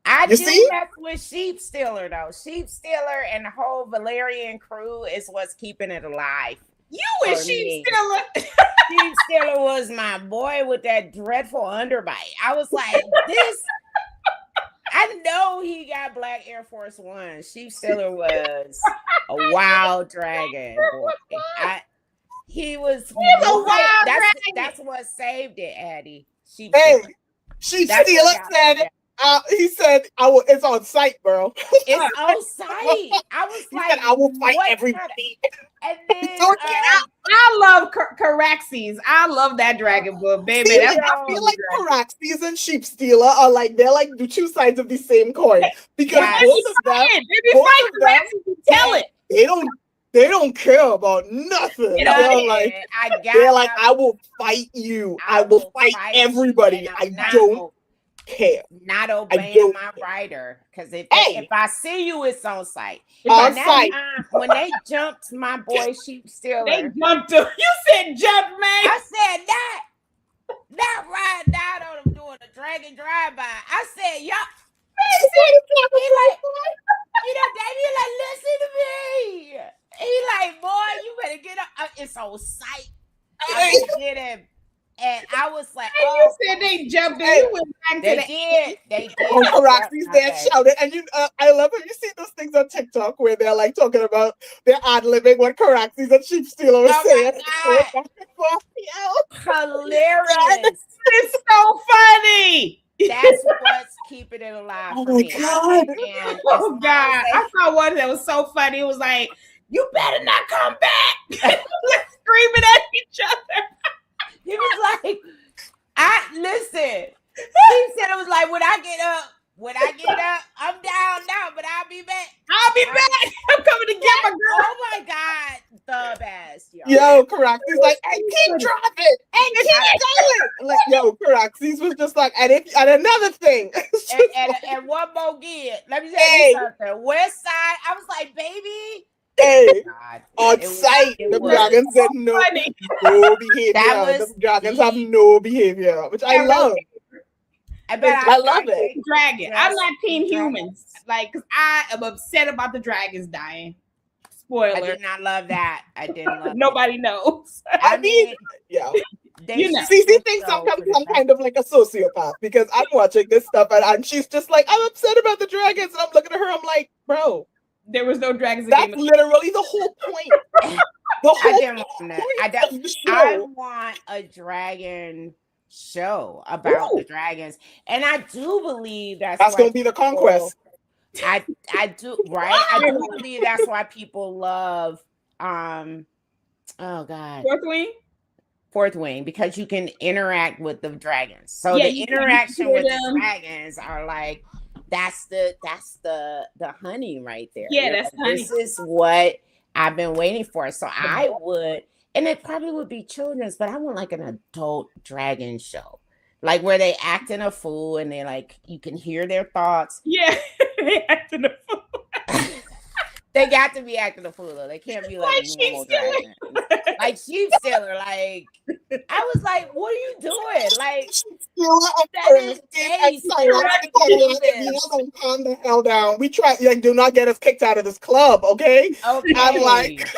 I do mess with Sheep Stealer though. Sheep Stealer and the whole Valerian crew is what's keeping it alive. You and Sheep Stealer. Sheep Stealer was my boy with that dreadful underbite. I was like, this. I know he got Black Air Force One. Sheep Stealer was a wild dragon boy. He was a wild dragon. That's what saved it, Addie. Sheep Stealer said. He said, it's on site, bro. It's on site. I was like, said, I will fight everybody. And then I love Caraxes. I love that dragon book, baby. See, I feel like Caraxes and Sheep Stealer are like, they're like the two sides of the same coin. Because both of them, they don't care about nothing. They're like, I will fight you. I will fight everybody. I don't care. Not obeying my rider, because if I see you, it's on site. When they jumped my boy Sheep Stealer, they jumped him. You said jump, man. I said not riding out on him doing a dragon drive by. I said, y'all. He like, Davey, like, listen to me. He like, boy, you better get up. It's on site. I get him. And I was like, you said they jumped in. You went back to the end. They did. Caraxes there shouted. And I love it. You see those things on TikTok where they're like talking about they're ad-libbing what Caraxes and Sheep Stealer was saying. Hilarious. It's so funny. That's what's keeping it alive. Oh my God. Oh God. I saw one that was so funny. It was like, you better not come back. Let's screaming at each other. He was like, listen. He said it was like when I get up, I'm down now, but I'll be back. I'm coming to get my girl. Oh my God, the best, Yo, Caraxes like, and keep driving, and keep going. Like, yo, Caraxes was just like, and another thing. and one more gig. Let me tell you something. West Side, I was like, baby. Hey, God, on site, the dragons said no behavior. The dragons have no behavior, which I love. I love it. Dragon. I'm not team humans. Like, because I am upset about the dragons dying. Spoiler. I did not love that. I didn't love Nobody knows. I mean, yeah. Cece thinks I'm kind of like a sociopath because I'm watching this stuff and she's just like, I'm upset about the dragons. And I'm looking at her, I'm like, bro. There was no dragons. That's literally the whole point. I want a dragon show about the dragons, and I do believe that's going to be the conquest. I do, right? I do believe that's why people love oh God, Fourth Wing, because you can interact with the dragons. So the interaction with the dragons are like, that's the honey right there. Yeah, that's honey. This is what I've been waiting for. So I would, and it probably would be children's, but I want like an adult dragon show. Like where they acting a fool and they like, you can hear their thoughts. Yeah, they acting a fool. They got to be acting a fool though. They can't be like normal dragon. Like sheep stealer. Like I was like, what are you doing? Like calm the hell down. We try like do not get us kicked out of this club, okay? I'm like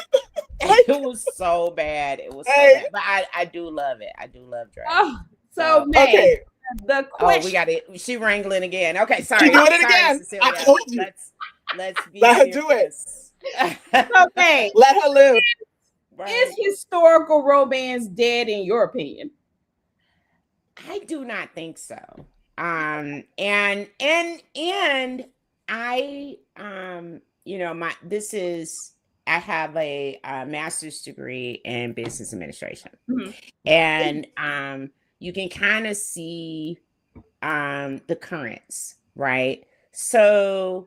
it was so bad. It was so bad. But I do love it. I do love dragons. So Mae, the question. We got it. She wrangling again. Okay, sorry. She doing it again. Cecilia. I told you. Let's be let her do it. Okay. Let her live. Right. Is historical romance dead in your opinion? I do not think so. And I I have a master's degree in business administration. Mm-hmm. And you can kind of see the currents, right? So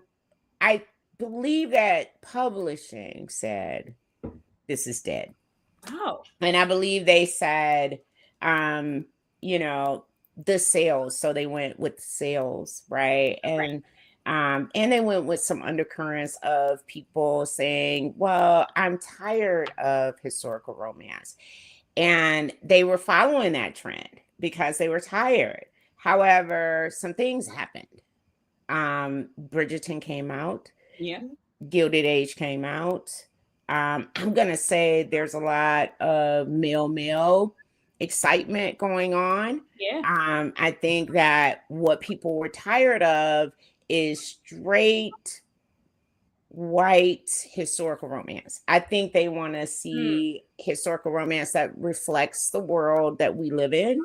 I believe that publishing said this is dead. Oh. And I believe they said, the sales. So they went with sales, right? And they went with some undercurrents of people saying, well, I'm tired of historical romance. And they were following that trend because they were tired. However, some things happened. Bridgerton came out. Yeah. Gilded Age came out. I'm going to say there's a lot of male excitement going on. Yeah. I think that what people were tired of is straight white historical romance. I think they want to see historical romance that reflects the world that we live in.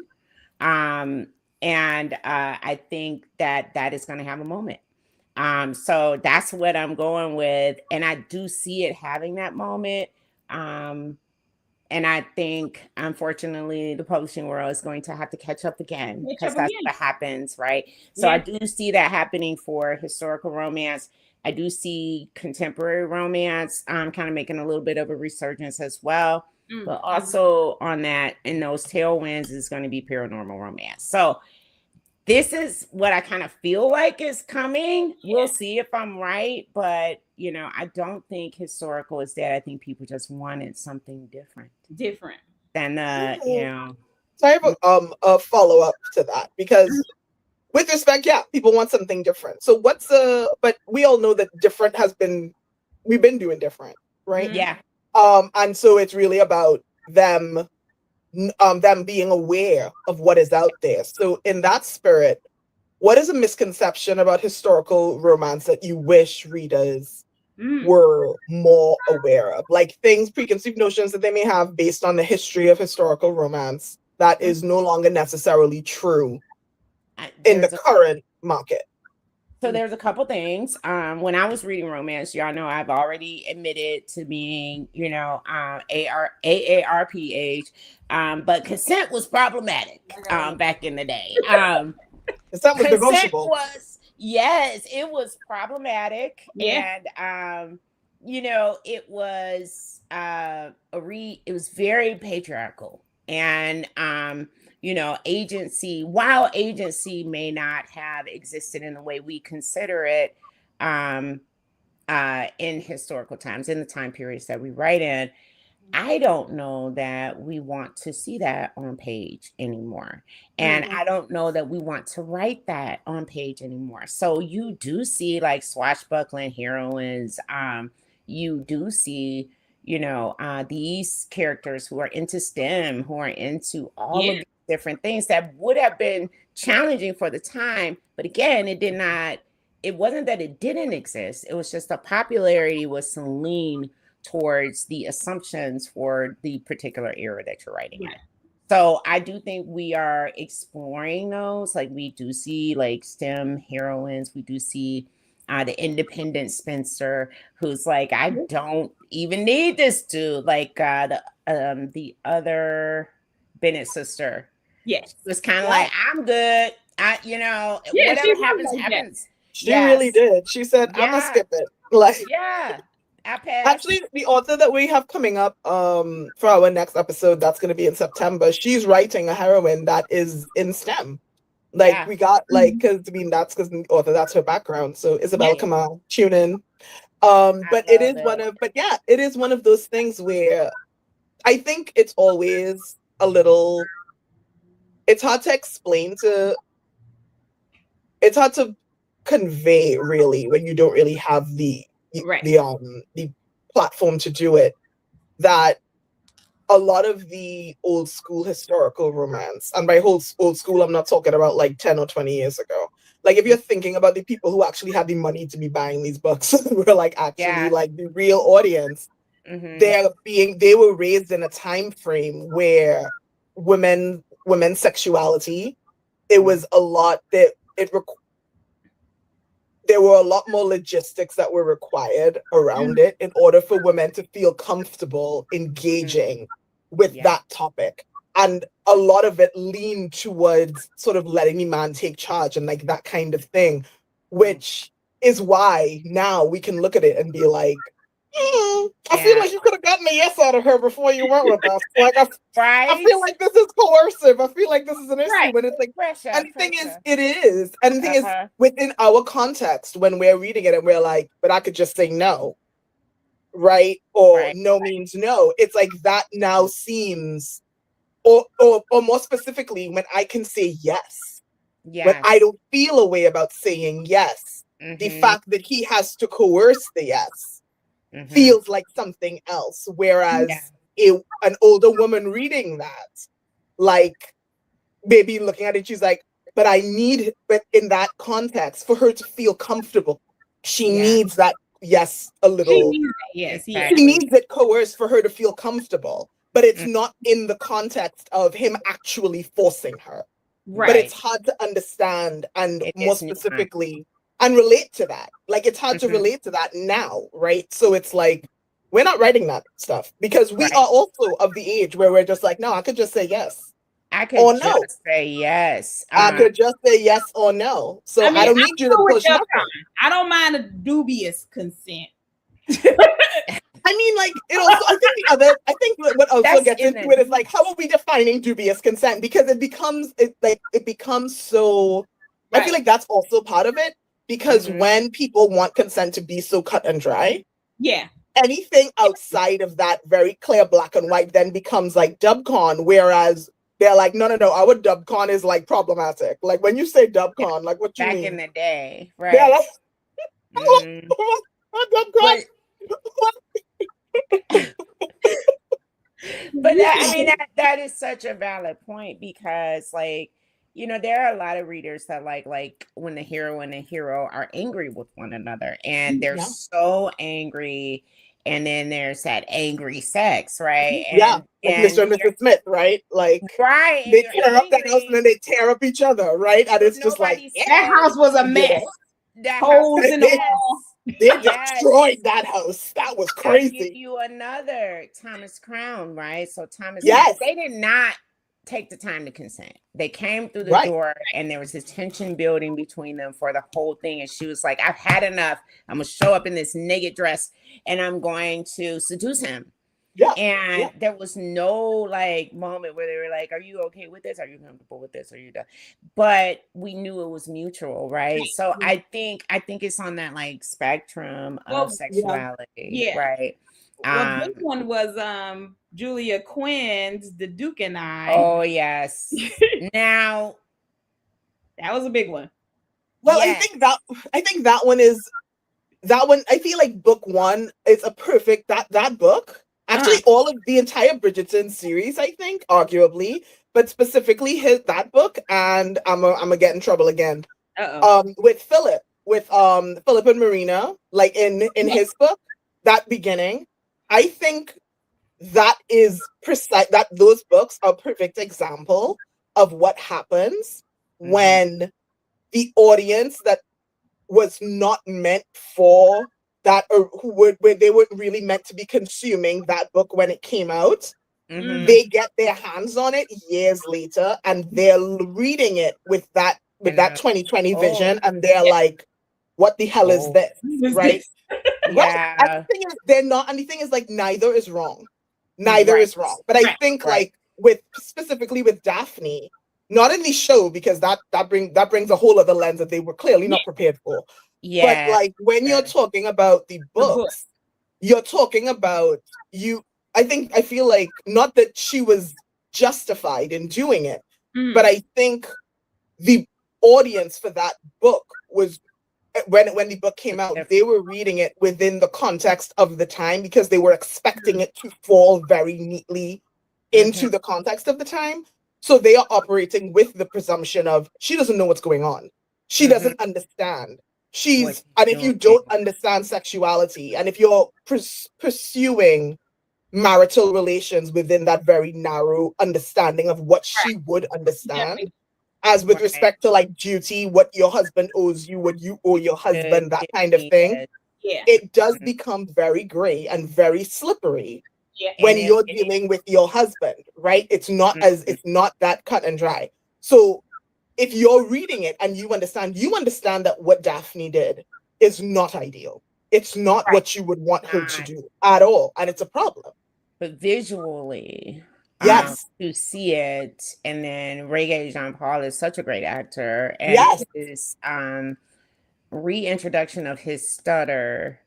And I think that is going to have a moment. So that's what I'm going with. And I do see it having that moment. And I think, unfortunately, the publishing world is going to have to catch up again because that's what happens, right? So I do see that happening for historical romance. I do see contemporary romance kind of making a little bit of a resurgence as well. Mm-hmm. But also on that, in those tailwinds, is going to be paranormal romance. So this is what I kind of feel like is coming. We'll see if I'm right. But, I don't think historical is dead. I think people just wanted something different. Than, So I have a follow-up to that because with respect, people want something different. So but we all know that different we've been doing different, right? Yeah. And so it's really about them being aware of what is out there. So in that spirit, what is a misconception about historical romance that you wish readers were more aware of? Like preconceived notions that they may have based on the history of historical romance that is no longer necessarily true in the current market. So there's a couple things. When I was reading romance, y'all know I've already admitted to being, AARP age, but consent was problematic back in the day. Consent was Consent negotiable. was, yes, it was problematic, Yeah. and it was it was very patriarchal, and agency, while agency may not have existed in the way we consider it in historical times, in the time periods that we write in, I don't know that we want to see that on page anymore. And I don't know that we want to write that on page anymore. So you do see like swashbuckling heroines. You do see, these characters who are into STEM, who are into all of these different things that would have been challenging for the time. But again, it wasn't that it didn't exist. It was just the popularity was to lean towards the assumptions for the particular era that you're writing in. So I do think we are exploring those. Like we do see like STEM heroines. We do see the independent spinster who's like, I don't even need this dude. Like the other Bennett sister. Yes. It was kind of like, I'm good. Whatever happens. She really did. She said, I'm gonna skip it. Like, yeah. Actually, the author that we have coming up for our next episode, that's going to be in September, she's writing a heroine that is in STEM. Like, we got, like, because, that's because the author, that's her background. So, Isabel, come on, tune in. But it is one of those things where I think it's always a little, it's hard to explain it's hard to convey, really, when you don't really have the platform to do it, that a lot of the old school historical romance, and by old school I'm not talking about like 10 or 20 years ago, like if you're thinking about the people who actually had the money to be buying these books were like actually like the real audience, they were raised in a time frame where women's sexuality, it was a lot that there were a lot more logistics that were required around it in order for women to feel comfortable engaging with that topic. And a lot of it leaned towards sort of letting the man take charge and like that kind of thing, which is why now we can look at it and be like, I feel like you could have gotten a yes out of her before you went with us. Like, I feel like this is coercive. I feel like this is an issue. But it's like, and the thing is, it is. And the thing is, within our context, when we're reading it and we're like, but I could just say no, right? Or no means no. It's like that now seems, or more specifically, when I can say yes. When I don't feel a way about saying yes, the fact that he has to coerce the yes feels like something else. Whereas an older woman reading that, like maybe looking at it, she's like, but in that context, for her to feel comfortable, she needs that yes a little. She needs it coerced for her to feel comfortable, but it's not in the context of him actually forcing her. But it's hard to understand, and more specifically, and relate to that. Like, it's hard to relate to that now, right? So it's like, we're not writing that stuff because we are also of the age where we're just like, no, I could just say yes. I could just say yes. I could just say yes or no. So I don't need you to push nothing. I don't mind a dubious consent. I mean, like, it also, I think what also gets into it is like, how are we defining dubious consent? Because it becomes so, I feel like that's also part of it. Because when people want consent to be so cut and dry, anything outside of that very clear black and white then becomes like dubcon, whereas they're like, no, our dubcon is like problematic. Like when you say dubcon, like what you mean? Back in the day, right? Yeah, dubcon. But that is such a valid point, because like, there are a lot of readers that like when the hero and the hero are angry with one another, and they're so angry, and then there's that angry sex, right? And Mr. and Mrs. Smith, right? Like, they tear up that house and then they tear up each other, right? And it's just like, that house was a mess. That house, Holes in the wall. They destroyed that house. That was I'll give crazy. you another Thomas Crown, right? So Thomas, Yes. they did not take the time to consent. They came through the Right. door, and there was this tension building between them for the whole thing. And she was like, "I've had enough. I'm gonna show up in this naked dress, and I'm going to seduce him." Yeah. And Yeah. there was no like moment where they were like, "Are you okay with this? Are you comfortable with this? Are you done?" But we knew it was mutual, right? So Yeah. I think it's on that like spectrum Well, of sexuality, yeah. right? Well, this one was Julia Quinn's The Duke and I. Oh yes. Now that was a big one. Well, yes. I think that one is that one. I feel like book one is a perfect that book. Actually, all of the entire Bridgerton series, I think, arguably, but specifically that book, and I'm gonna get in trouble again. With Philip and Marina, like in his book, that beginning, I think that is precise. That those books are a perfect example of what happens when the audience that was not meant for that, or where they weren't really meant to be consuming that book when it came out, they get their hands on it years later, and they're reading it with that 2020 vision, and they're like, "What the hell is this?" Right? Yeah. And the thing is, they're not, and the thing is, like, neither is wrong. Neither is wrong. But I think, like, specifically with Daphne, not in the show, because that brings a whole other lens that they were clearly not prepared for. Yeah. But like when you're talking about the books, you're talking about I feel like not that she was justified in doing it, but I think the audience for that book was when the book came out, they were reading it within the context of the time, because they were expecting it to fall very neatly into the context of the time. So they are operating with the presumption of she doesn't know what's going on. She doesn't understand. And if you don't understand sexuality, and if you're pursuing marital relations within that very narrow understanding of what she would understand, as with respect to like duty, what your husband owes you, what you owe your husband, that kind of thing, it does become very gray and very slippery when you're dealing with your husband, right? It's not that cut and dry. So if you're reading it and you understand that what Daphne did is not ideal. It's not what you would want her to do at all. And it's a problem. But visually, yes, to see it, and then Regé Jean Paul is such a great actor, and his reintroduction of his stutter,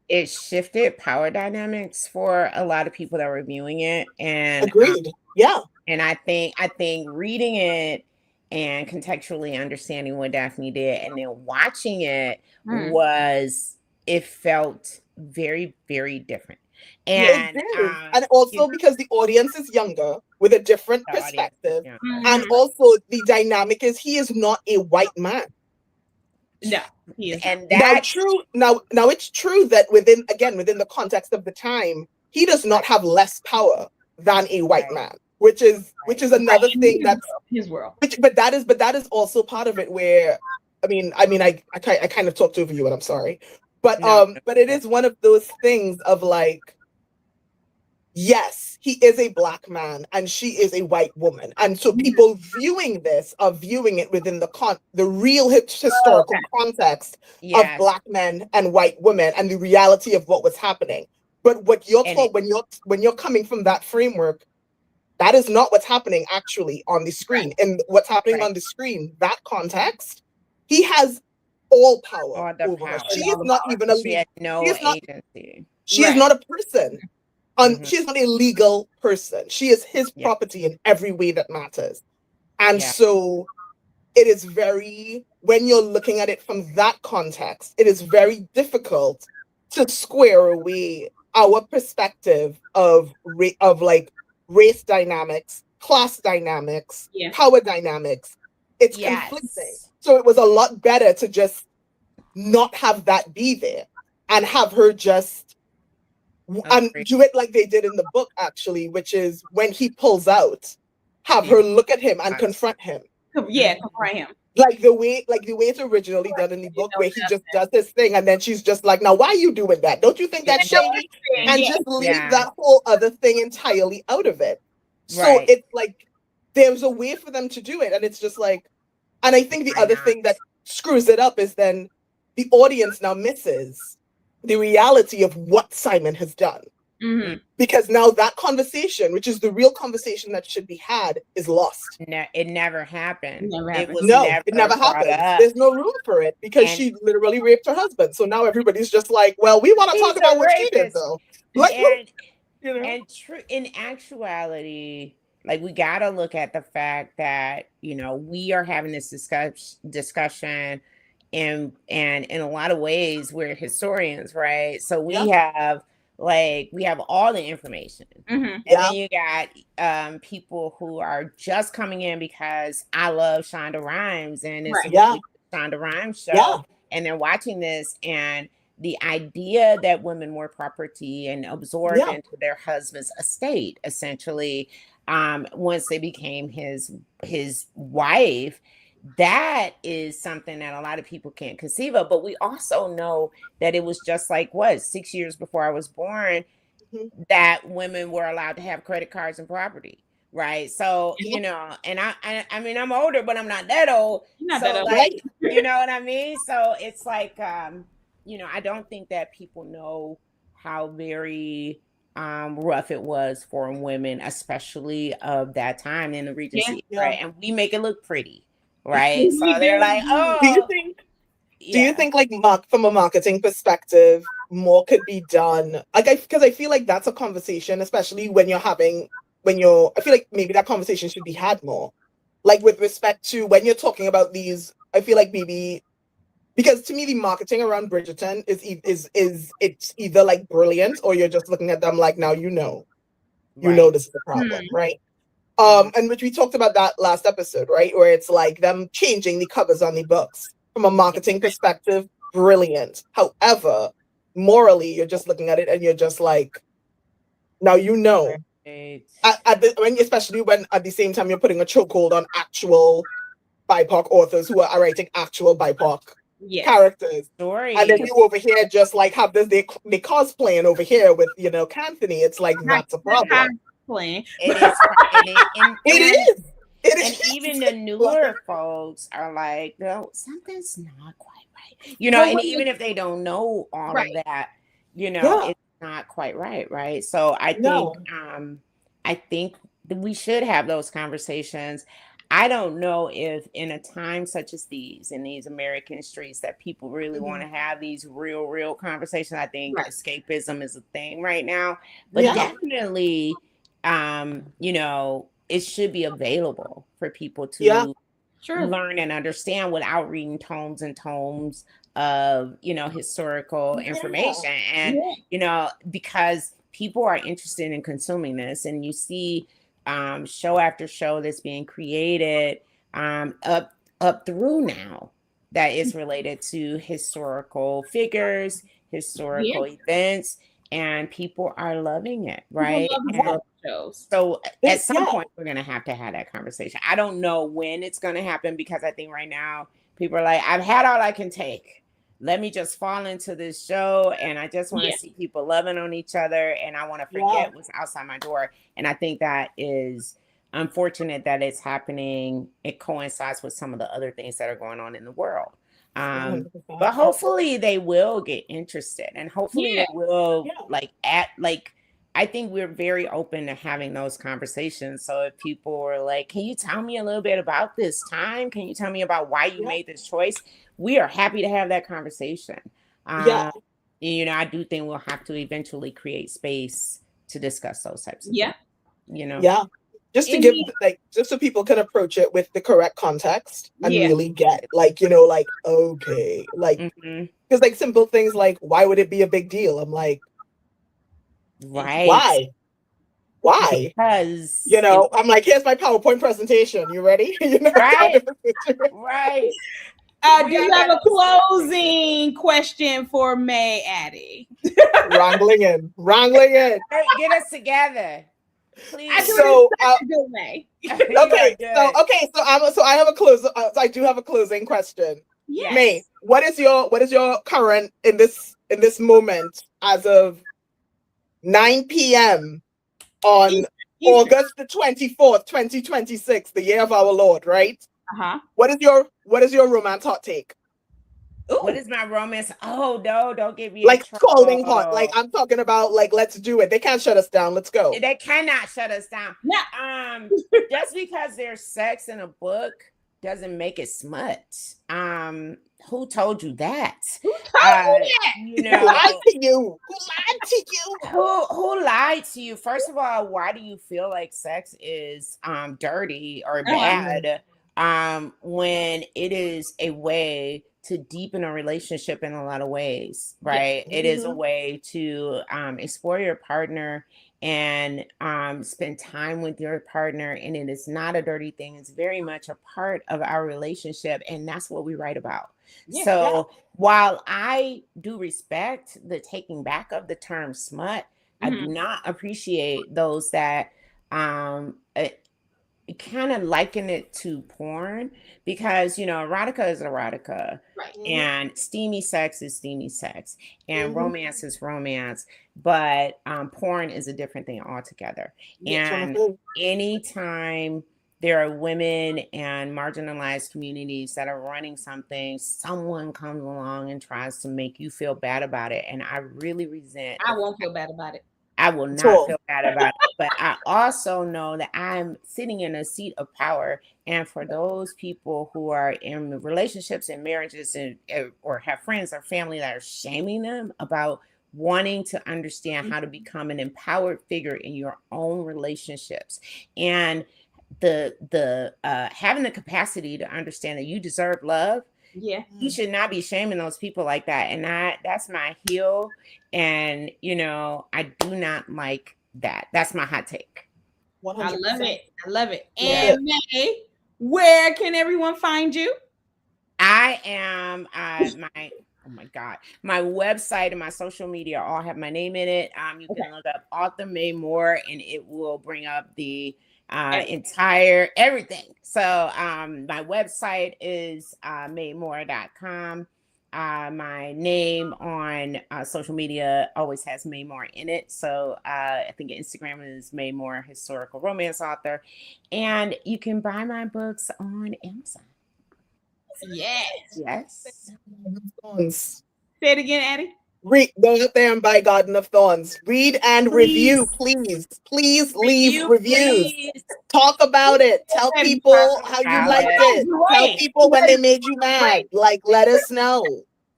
it shifted power dynamics for a lot of people that were viewing it. And agreed, and I think reading it and contextually understanding what Daphne did, and then watching it it felt very, very different. And and also because the audience is younger with a different perspective, and also the dynamic is he is not a white man. No, he is. And that's now it's true that within the context of the time, he does not have less power than a white man, which is another thing that's his world. But that is also part of it, where I kind of talked over you, and I'm sorry. But but it is one of those things of like, yes, he is a black man and she is a white woman. And so people viewing this are viewing it within the real historical context of black men and white women and the reality of what was happening. But what you're told when you're coming from that framework, that is not what's happening actually on the screen. And what's happening on the screen, that context, he has all power over her. She is not even a legal. No agency. She is not a person. She is not a legal person. She is his property in every way that matters. And so it is when you're looking at it from that context, it is very difficult to square away our perspective of like race dynamics, class dynamics, power dynamics. It's conflicting. So it was a lot better to just not have that be there and have her just do it like they did in the book, actually, which is when he pulls out, have her look at him and confront him. Confront him. Like the way it's originally done in the book, where he just does this thing, and then she's just like, "Now, why are you doing that? Don't you think that's shady?" And just leave that whole other thing entirely out of it. So it's like there's a way for them to do it, and it's just like, and I think the other thing that screws it up is then the audience now misses the reality of what Simon has done. Mm-hmm. Because now that conversation, which is the real conversation that should be had, is lost. No, it never happened. It never happened. There's no room for it because she literally raped her husband. So now everybody's just like, well, we want to talk about what she did, though. Like, and true, in actuality, like, we got to look at the fact that, we are having this discussion, and in a lot of ways we're historians, right? So we have all the information. Mm-hmm. And then you got people who are just coming in because I love Shonda Rhimes, and it's a Shonda Rhimes show, and they're watching this, and the idea that women were property and absorbed into their husband's estate, essentially, once they became his wife, that is something that a lot of people can't conceive of. But we also know that it was just like 6 years before I was born, that women were allowed to have credit cards and property, right? So and I mean, I'm older, but I'm not that old. You're not so that old. Like, you know what I mean? So it's like, I don't think that people know how very rough it was for women, especially of that time in the Regency, right? And we make it look pretty. Right. So they're like, oh. Do you think like from a marketing perspective, more could be done? Because I feel like that's a conversation, especially I feel like maybe that conversation should be had more. Like with respect to when you're talking about these, I feel like maybe, because to me the marketing around Bridgerton is it's either like brilliant, or you're just looking at them like, now this is the problem, right? And which we talked about that last episode, right? Where it's like them changing the covers on the books from a marketing perspective, brilliant. However, morally, you're just looking at it and you're just like, now especially when at the same time you're putting a chokehold on actual BIPOC authors who are writing actual BIPOC characters. And then you over here just like have this they cosplaying over here with Canthony. It's like, that's a problem. It is. And even the newer folks are like, no, something's not quite right. And even if they don't know all of that, it's not quite right? So I think that we should have those conversations. I don't know if in a time such as these, in these American streets, that people really want to have these real conversations. I think escapism is a thing right now, but definitely it should be available for people to learn and understand without reading tomes and tomes of historical information. And because people are interested in consuming this, and you see show after show that's being created up through now that is related to historical figures, historical events, and people are loving it, right? So at some point we're going to have that conversation. I don't know when it's going to happen, because I think right now people are like, I've had all I can take. Let me just fall into this show, and I just want to see people loving on each other, and I want to forget what's outside my door. And I think that is unfortunate that it's happening. It coincides with some of the other things that are going on in the world. But hopefully they will get interested, and hopefully they will I think we're very open to having those conversations. So if people are like, can you tell me a little bit about this time? Can you tell me about why you made this choice? We are happy to have that conversation. I do think we'll have to eventually create space to discuss those types of things. Just to give just so people can approach it with the correct context and really get okay, because like simple things like, why would it be a big deal? I'm like, why? Because I'm like, here's my PowerPoint presentation. You ready? Right. Do you have a closing question for Mae, Addie? Wrangling in. Hey, get us together. Please. I do So, it in such a good way. so I have a close. So I do have a closing question. Yes. Mae, what is your current in this moment as of 9 p.m. on August the 24th, 2026, the year of our Lord, right? What is your romance hot take? Ooh. What is my romance? Oh no, don't get me like scalding hot. Like I'm talking about like let's do it. They can't shut us down. Let's go. They cannot shut us down. Yeah. Just because there's sex in a book doesn't make it smut. Who told you that? Who told you that? You know, who lied to you? Who lied to you? Who lied to you? First of all, why do you feel like sex is dirty or bad when it is a way to deepen a relationship in a lot of ways, right? It is a way to explore your partner and spend time with your partner, and it is not a dirty thing. It's very much a part of our relationship, and that's what we write about. While I do respect the taking back of the term smut, I do not appreciate those that kind of liken it to porn, because erotica is erotica, right? And steamy sex is steamy sex, and romance is romance, but porn is a different thing altogether. And anytime there are women and marginalized communities that are running something, someone comes along and tries to make you feel bad about it, and I really resent. I won't feel bad about it. I will not feel bad about it, but I also know that I'm sitting in a seat of power. And for those people who are in relationships and marriages or have friends or family that are shaming them about wanting to understand how to become an empowered figure in your own relationships, and the having the capacity to understand that you deserve love, you should not be shaming those people like that. And that's my heel. And I do not like that. That's my hot take. 100%. I love it. And Mae, where can everyone find you? I am oh my God, my website and my social media all have my name in it. You can look up author Mae Moore and it will bring up the entire everything. So my website is maemoore.com. My name on social media always has Mae Moore in it. So I think Instagram is Mae Moore Historical Romance Author. And you can buy my books on Amazon. Yes. Say it again, Addie. Read, go out there and buy Garden of Thorns. Read and review, please. Please leave reviews. Please. Talk about it. Tell people how you liked it. Tell people when they made you mad. Like, let us know.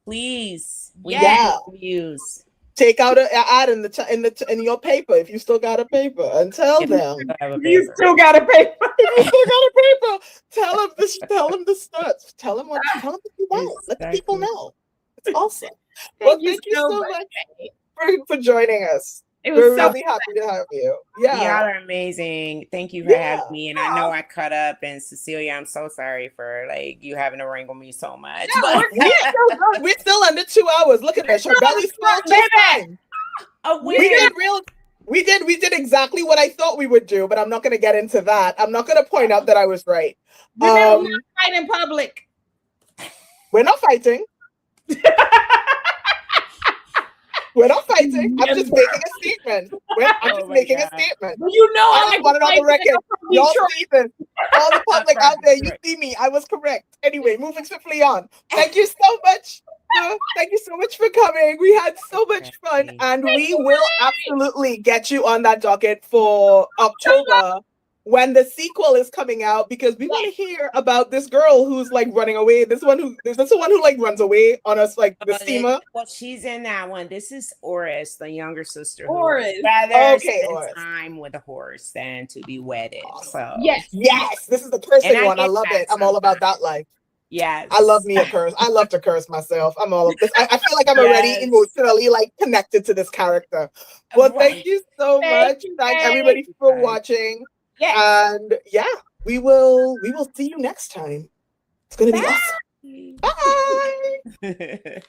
Please. Reviews. Take out an ad in your paper if you still got a paper, and tell them you still got a paper. If you still got a paper, tell them this. Tell them the stats. Tell them what you want. Let the people know. It's awesome. Thank you so much for joining us. We're really happy to have you. Y'all are amazing. Thank you for having me. And I know I cut up, and Cecilia, I'm so sorry for you having to wrangle me so much. No, we're still under 2 hours. Look at this. Her belly's full just fine. We did exactly what I thought we would do, but I'm not going to get into that. I'm not going to point out that I was right. We're not fighting in public. We're not fighting. We're not fighting. I'm just making a statement. I'm just making a statement. Well, I just want it on the record. Y'all see this. All the public out there, you see me. I was correct. Anyway, moving swiftly on. Thank you so much. Thank you so much for coming. We had so much fun, and we will absolutely get you on that docket for October when the sequel is coming out, because we want to hear about this girl who's running away. This one who runs away on us, the steamer. Well, she's in that one. This is Oris, the younger sister. Oris. Rather spend time with a horse than to be wedded. So yes, this is the cursing one. I love it. I'm all about that life. Yes. I love me a curse. I love to curse myself. I'm all of this. I feel like I'm already emotionally connected to this character. Well, thank you so much. Thank everybody for watching. Yes. And we will see you next time. It's gonna be awesome. Bye.